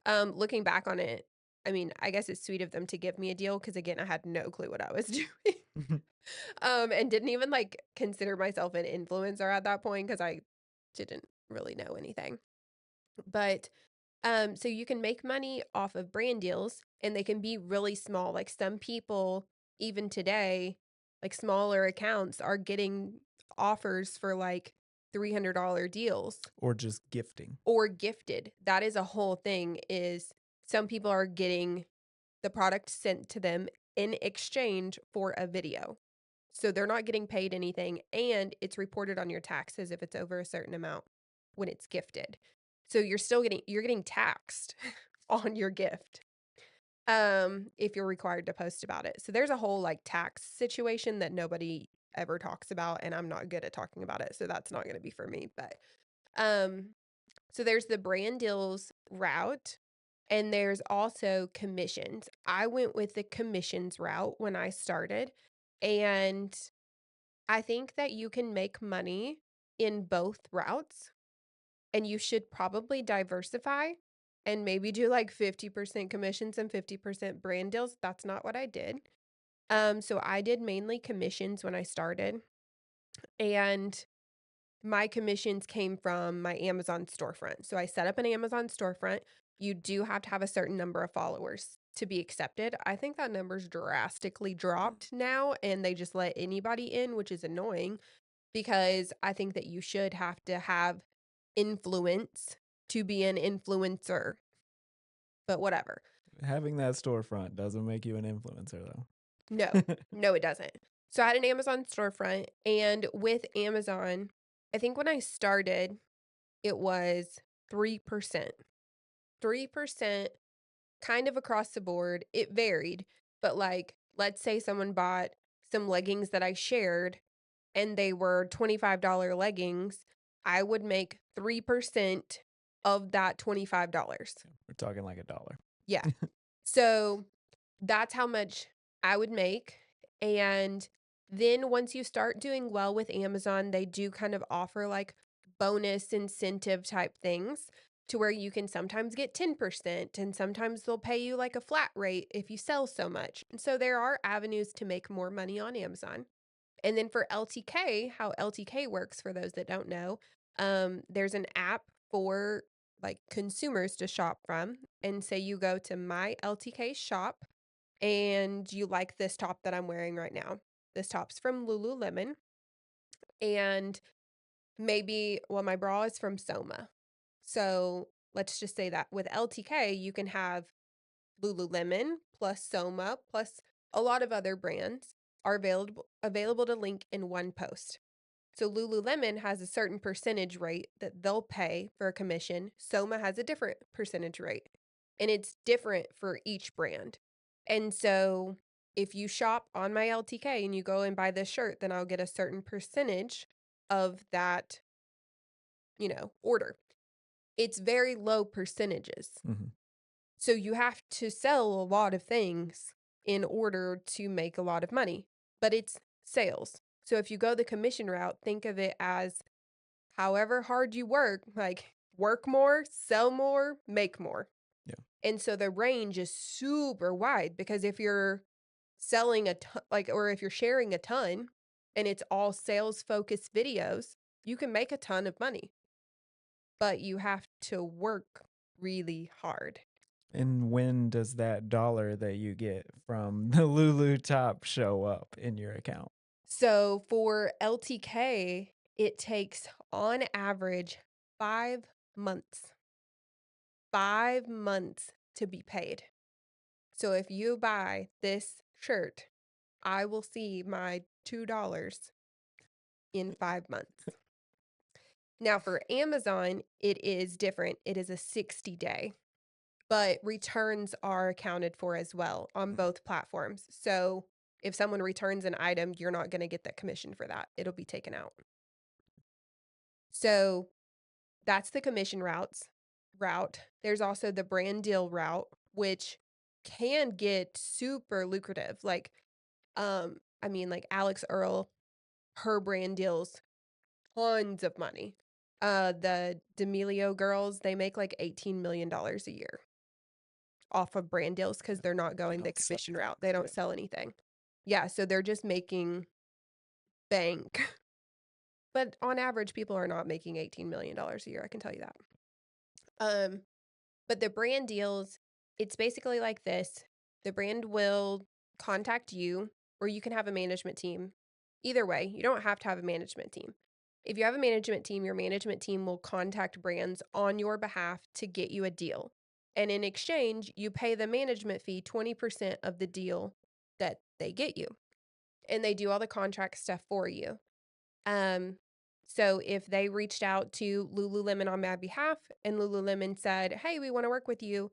Looking back on it, I mean, I guess it's sweet of them to give me a deal because again, I had no clue what I was doing. And didn't even like consider myself an influencer at that point because I didn't really know anything. But so you can make money off of brand deals and they can be really small. Like some people, even today, like smaller accounts are getting offers for like $300 deals Or just gifting. or gifted. That is a whole thing is some people are getting the product sent to them in exchange for a video. So they're not getting paid anything and it's reported on your taxes if it's over a certain amount when it's gifted. So you're getting taxed on your gift. If you're required to post about it. So there's a whole like tax situation that nobody ever talks about and I'm not good at talking about it, so that's not going to be for me, but um so there's the brand deals route and there's also commissions. I went with the commissions route when I started, and I think that you can make money in both routes, and you should probably diversify and maybe do like 50% commissions and 50% brand deals. That's not what I did. So I did mainly commissions when I started, and my commissions came from my Amazon storefront. So I set up an Amazon storefront. You do have to have a certain number of followers to be accepted. I think that number's drastically dropped now and they just let anybody in, which is annoying because I think that you should have to have influence to be an influencer. But whatever. Having that storefront doesn't make you an influencer, No, though. no, it doesn't. So I had an Amazon storefront, and with Amazon, I think when I started, it was 3%. 3% kind of across the board. It varied, but like, let's say someone bought some leggings that I shared and they were $25 leggings, I would make 3% of that $25. We're talking like $1. Yeah. So that's how much I would make. And then once you start doing well with Amazon, they do kind of offer like bonus incentive type things to where you can sometimes get 10% and sometimes they'll pay you like a flat rate if you sell so much. And so there are avenues to make more money on Amazon. And then for LTK, how LTK works for those that don't know, there's an app for like consumers to shop from. And say you go to my LTK shop and you like this top that I'm wearing right now. This top's from Lululemon, and maybe, well, my bra is from Soma. So let's just say that with LTK, you can have Lululemon plus Soma plus a lot of other brands are available to link in one post. So Lululemon has a certain percentage rate that they'll pay for a commission. Soma has a different percentage rate, and it's different for each brand. And so if you shop on my LTK and you go and buy this shirt, then I'll get a certain percentage of that, order. It's very low percentages. Mhm. So you have to sell a lot of things in order to make a lot of money, but it's sales. So if you go the commission route, think of it as however hard you work, like work more, sell more, make more. Yeah. And so the range is super wide because if you're selling a ton, like, or if you're sharing a ton and it's all sales focused videos, you can make a ton of money, but you have to work really hard. And when does that dollar that you get from the Lulu top show up in your account? So for LTK, it takes on average 5 months, 5 months to be paid. So if you buy this shirt, I will see my $2 in 5 months. Now for Amazon, it is different. It is a 60-day, but returns are accounted for as well on both platforms. So if someone returns an item, you're not going to get that commission for that. It'll be taken out. So that's the commission route. There's also the brand deal route, which can get super lucrative. Like, like Alex Earl, her brand deals tons of money. The D'Amelio girls, they make like $18 million a year off of brand deals because they're not They going the don't sell commission things. route. They don't Yeah. sell anything. Yeah, so they're just making bank. But on average, people are not making $18 million a year, I can tell you that. Um, but the brand deals, it's basically like this. The brand will contact you, or you can have a management team. Either way, you don't have to have a management team. If you have a management team, your management team will contact brands on your behalf to get you a deal. And in exchange, you pay the management fee 20% of the deal that they get you. And they do all the contract stuff for you. Um, so if they reached out to Lululemon on my behalf and Lululemon said, "Hey, we want to work with you,"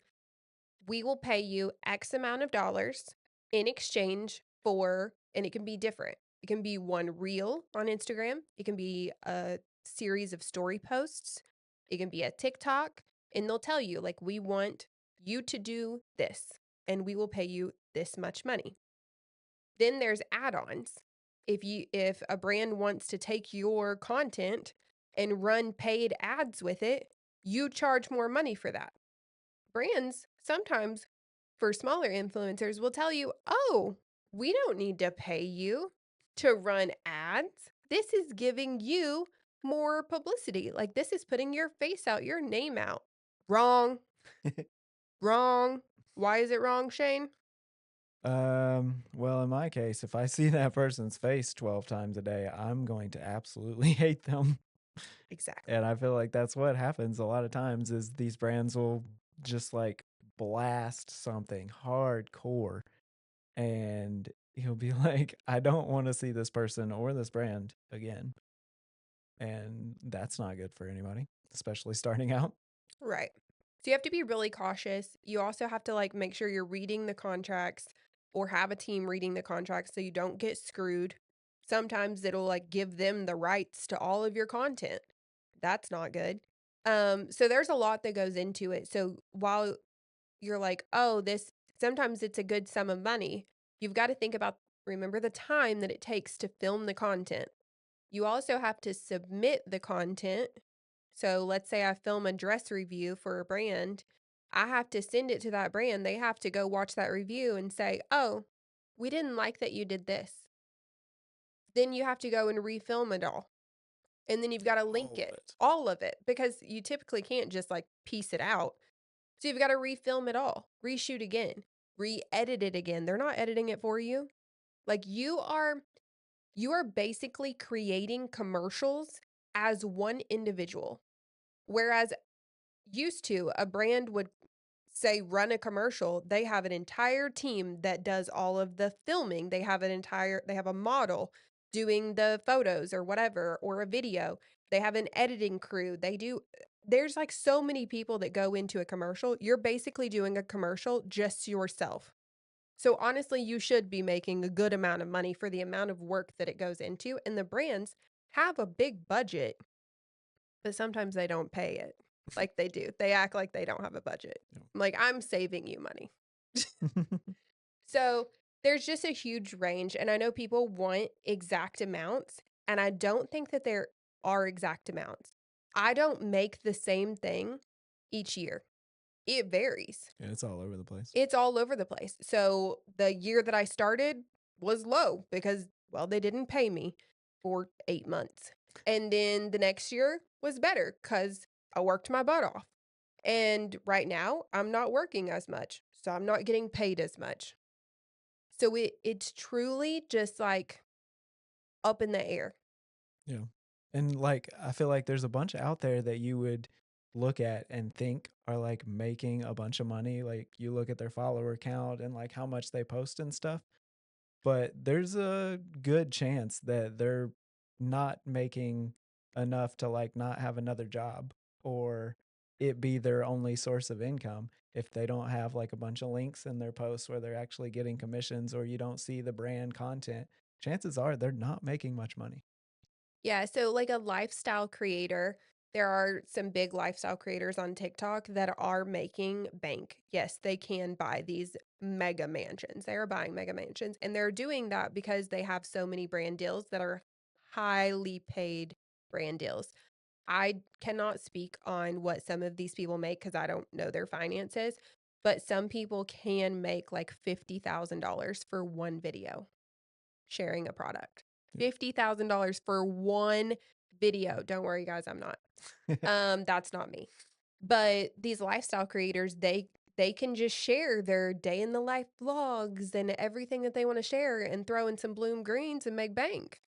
we will pay you X amount of dollars in exchange for, and it can be different. It can be one reel on Instagram, it can be a series of story posts, it can be a TikTok, and they'll tell you, like, we want you to do this, and we will pay you this much money. Then there's add-ons. If a brand wants to take your content and run paid ads with it, you charge more money for that. Brands sometimes for smaller influencers will tell you, "Oh, we don't need to pay you to run ads. This is giving you more publicity. Like this is putting your face out, your name out." Wrong, wrong. Why is it wrong, Shane? Well, in my case, if I see that person's face 12 times a day, I'm going to absolutely hate them. Exactly. And I feel like that's what happens a lot of times is these brands will just like blast something hardcore and he'll be like, I don't want to see this person or this brand again. And that's not good for anybody, especially starting out. Right. So you have to be really cautious. You also have to like make sure you're reading the contracts or have a team reading the contracts so you don't get screwed. Sometimes it'll like give them the rights to all of your content. That's not good. So there's a lot that goes into it. So while you're like, "Oh, this," sometimes it's a good sum of money. You've got to think about, remember the time that it takes to film the content. You also have to submit the content. So let's say I film a dress review for a brand. I have to send it to that brand. They have to go watch that review and say, "Oh, we didn't like that you did this." Then you have to go and refilm it all. And then you've got to link All of it, it. all of it, because you typically can't just like piece it out. So you've got to refilm it all, reshoot again, re-edit it again. They're not editing it for you. Like you are basically creating commercials as one individual. Whereas used to, a brand would say run a commercial, they have an entire team that does all of the filming. They have a model doing the photos or whatever or a video. They have an editing crew. There's like so many people that go into a commercial. You're basically doing a commercial just yourself. So honestly, you should be making a good amount of money for the amount of work that it goes into, and the brands have a big budget, but sometimes they don't pay it like they do. They act like they don't have a budget. I'm like, "I'm saving you money." Yep. So, there's just a huge range, and I know people want exact amounts, and I don't think that there are exact amounts. I don't make the same thing each year. It varies. Yeah, it's all over the place. It's all over the place. So, the year that I started was low because, well, they didn't pay me for 8 months. And then the next year was better because I worked my butt off. And right now, I'm not working as much, so I'm not getting paid as much. So it's truly just, like, up in the air. Yeah. And like I feel like there's a bunch out there that you would look at and think are like making a bunch of money. Like you look at their follower count and like how much they post and stuff. But there's a good chance that they're not making enough to like not have another job or it be their only source of income if they don't have like a bunch of links in their posts where they're actually getting commissions or you don't see the brand content. Chances are they're not making much money. Yeah, so like a lifestyle creator, there are some big lifestyle creators on TikTok that are making bank. Yes, they can buy these mega mansions. They are buying mega mansions, and they're doing that because they have so many brand deals that are highly paid brand deals. I cannot speak on what some of these people make because I don't know their finances, but some people can make like $50,000 for one video sharing a product. $50,000 for one video. Don't worry, guys, I'm not. That's not me. But these lifestyle creators, they can just share their day in the life vlogs and everything that they want to share and throw in some bloom greens and make bank.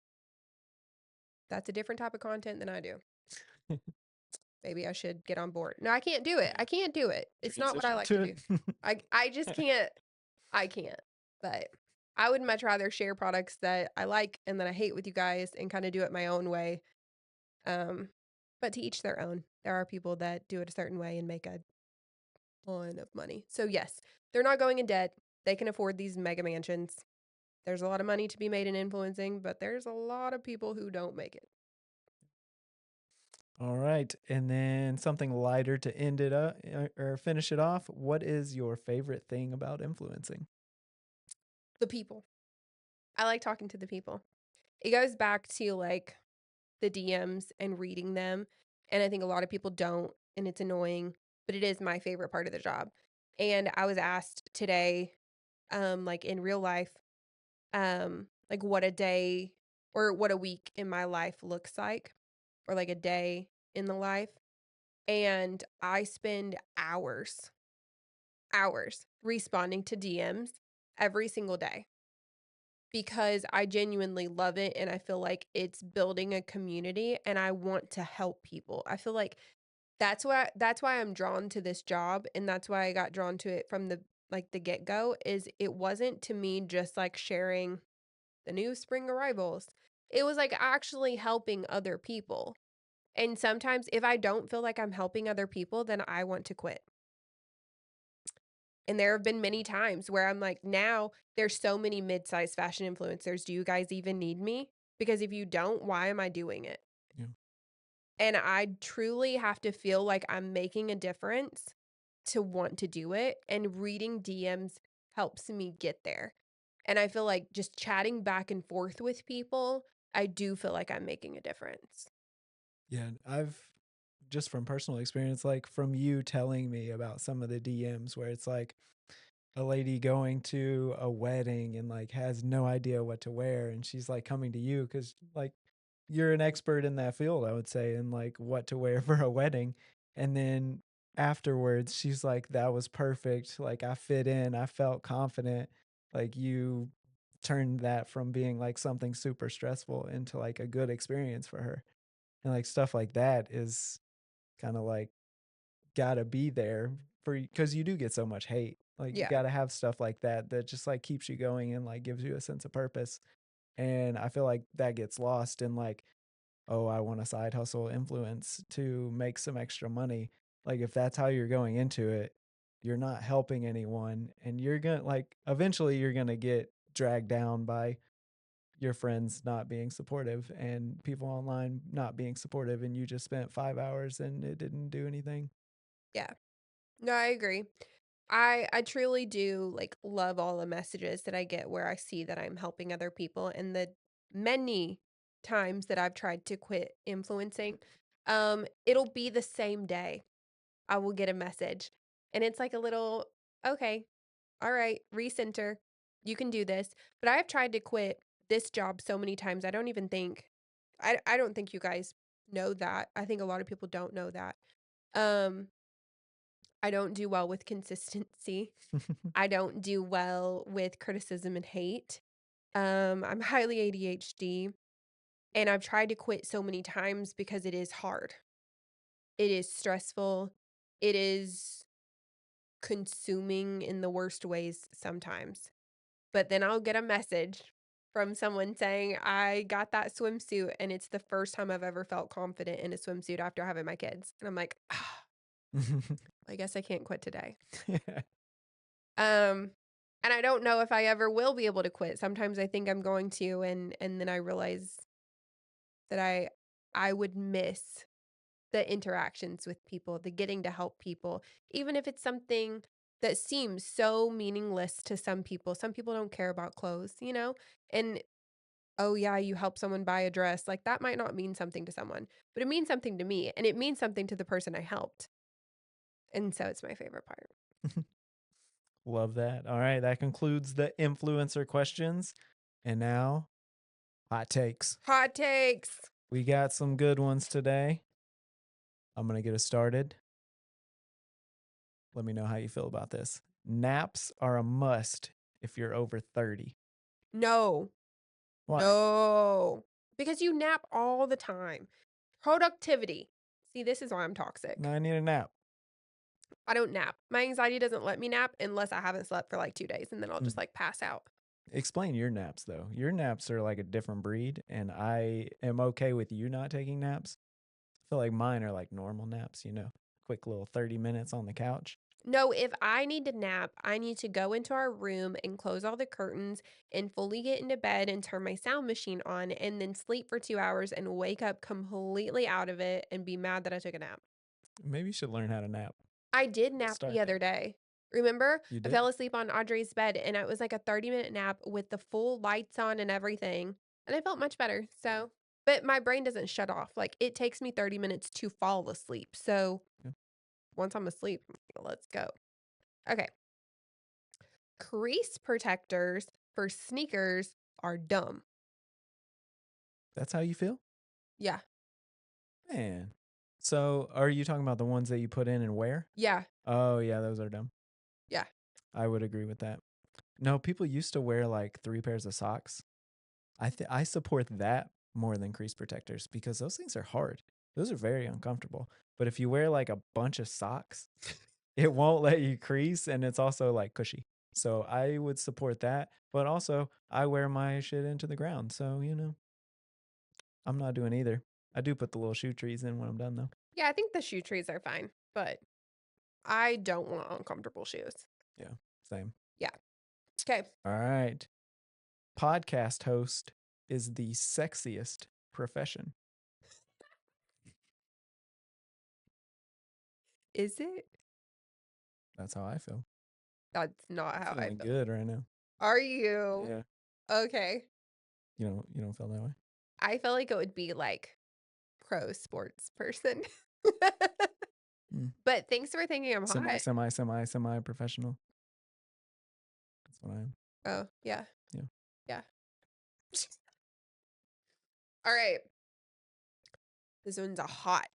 That's a different type of content than I do. Maybe I should get on board. No, I can't do it. Yeah. I can't do it. It's not what I Transition like to to do. it. I just can't. I can't. But I would much rather share products that I like and that I hate with you guys and kind of do it my own way. Um, but to each their own. There are people that do it a certain way and make a ton of money. So yes, they're not going in debt. They can afford these mega mansions. There's a lot of money to be made in influencing, but there's a lot of people who don't make it. All right. And then something lighter to end it up or finish it off. What is your favorite thing about influencing? The people. I like talking to the people. It goes back to like the DMs and reading them. And I think a lot of people don't, and it's annoying, but it is my favorite part of the job. And I was asked today, like in real life, like what a day or what a week in my life looks like, or like a day in the life. And I spend hours responding to DMs every single day because I genuinely love it and I feel like it's building a community and I want to help people. I feel like that's why I'm drawn to this job and that's why I got drawn to it from the like the get-go is it wasn't to me just like sharing the new spring arrivals. It was like actually helping other people. And sometimes if I don't feel like I'm helping other people, then I want to quit. And there have been many times where I'm like, now there's so many mid-sized fashion influencers. Do you guys even need me? Because if you don't, why am I doing it? Yeah. And I truly have to feel like I'm making a difference to want to do it. And reading DMs helps me get there. And I feel like just chatting back and forth with people, I do feel like I'm making a difference. Yeah. I've just from personal experience, like from you telling me about some of the DMs where it's like, a lady going to a wedding and like has no idea what to wear and she's like coming to you because like you're an expert in that field, I would say, and like what to wear for a wedding. And then afterwards she's like, that was perfect, like I fit in, I felt confident. Like you turned that from being like something super stressful into like a good experience for her. And like stuff like that is kind of like gotta be there for because you do get so much hate. Like you Yeah. gotta have stuff like that that just like keeps you going and like gives you a sense of purpose. And I feel like that gets lost in like, oh, I want a side hustle influence to make some extra money. Like if that's how you're going into it, you're not helping anyone and you're gonna like eventually you're gonna get dragged down by your friends not being supportive and people online not being supportive and you just spent 5 hours and it didn't do anything. Yeah. No, I agree. I truly do like love all the messages that I get where I see that I'm helping other people and the many times that I've tried to quit influencing, it'll be the same day. I will get a message and it's like a little, okay, all right, recenter. You can do this. But I have tried to quit this job so many times. I don't even think I don't think you guys know that. I think a lot of people don't know that. Um, I don't do well with consistency. I don't do well with criticism and hate. I'm highly ADHD and I've tried to quit so many times because it is hard. It is stressful. It is consuming in the worst ways sometimes. But then I'll get a message from someone saying, I got that swimsuit and it's the first time I've ever felt confident in a swimsuit after having my kids. And I'm like, ah, I guess I can't quit today. Yeah. Um, and I don't know if I ever will be able to quit. Sometimes I think I'm going to, and then I realize that I would miss the interactions with people, the getting to help people, even if it's something that seems so meaningless to some people. Some people don't care about clothes, you know? And oh yeah, you help someone buy a dress. Like that might not mean something to someone, but it means something to me and it means something to the person I helped. And so it's my favorite part. Love that. All right, that concludes the influencer questions. And now, hot takes. Hot takes. We got some good ones today. I'm going to get us started. Let me know how you feel about this. Naps are a must if you're over 30. No. Why? No. Because you nap all the time. Productivity. See, this is why I'm toxic. Now I need a nap. I don't nap. My anxiety doesn't let me nap unless I haven't slept for like 2 days, and then I'll just, Mm. like, pass out. Explain your naps though. Your naps are like a different breed, and I am okay with you not taking naps. I feel like mine are like normal naps, quick little 30 minutes on the couch. No, if I need to nap, I need to go into our room and close all the curtains and fully get into bed and turn my sound machine on and then sleep for 2 hours and wake up completely out of it and be mad that I took a nap. Maybe you should learn how to nap. I did nap the Start other there. day. Remember? You I did? fell asleep on Audrey's bed and it was like a 30-minute nap with the full lights on and everything, and I felt much better. So, but my brain doesn't shut off. Like it takes me 30 minutes to fall asleep. So, Yeah. once I'm asleep, let's go. Okay. Crease protectors for sneakers are dumb. That's how you feel? Yeah. Man. So are you talking about the ones that you put in and wear? Yeah. Oh, yeah, those are dumb. Yeah. I would agree with that. No, people used to wear like 3 pairs of socks. I support that more than crease protectors because those things are hard. Those are very uncomfortable. But if you wear like a bunch of socks, it won't let you crease and it's also like cushy. So I would support that. But also, I wear my shit into the ground. So, I'm not doing either. I do put the little shoe trees in when I'm done though. Yeah, I think the shoe trees are fine, but I don't want uncomfortable shoes. Yeah, same. Yeah. Okay. All right. Podcast host is the sexiest profession. Is it? That's how I feel. That's not I'm how I feeling feel. good right now. Are you? Yeah. Okay. You don't feel that way? I feel like it would be like pro sports person. Mm. But thanks for thinking I'm hot. Semi professional. That's what I am. Oh, yeah. Yeah. Yeah. All right. This one's a hot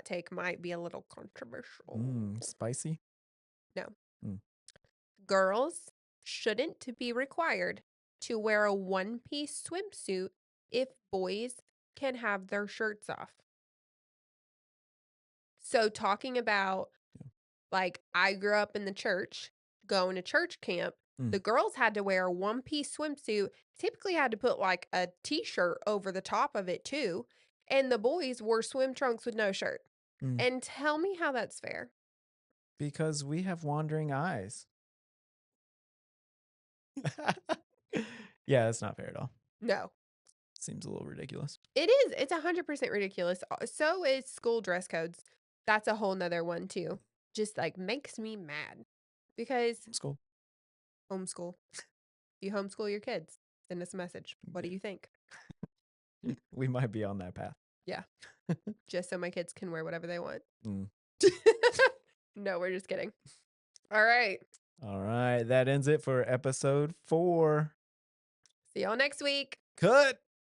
take, might be a little controversial. Spicy. No. Mm. Girls shouldn't be required to wear a one-piece swimsuit if boys can have their shirts off. So talking about Yeah. like I grew up in the church, going to church camp, Mm. the girls had to wear a one-piece swimsuit, typically had to put like a t-shirt over the top of it too, and the boys wore swim trunks with no shirt. Mm. And tell me how that's fair. Because we have wandering eyes. Yeah, that's not fair at all. No. Seems a little ridiculous. It is. It's 100% ridiculous. So is school dress codes. That's a whole nother one too. Just like makes me mad because School. homeschool. You homeschool your kids. Send us a message. What do you think? We might be on that path. Yeah. Just so my kids can wear whatever they want. Mm. No, we're just kidding. All right. All right. That ends it for episode 4. See y'all next week. Cut.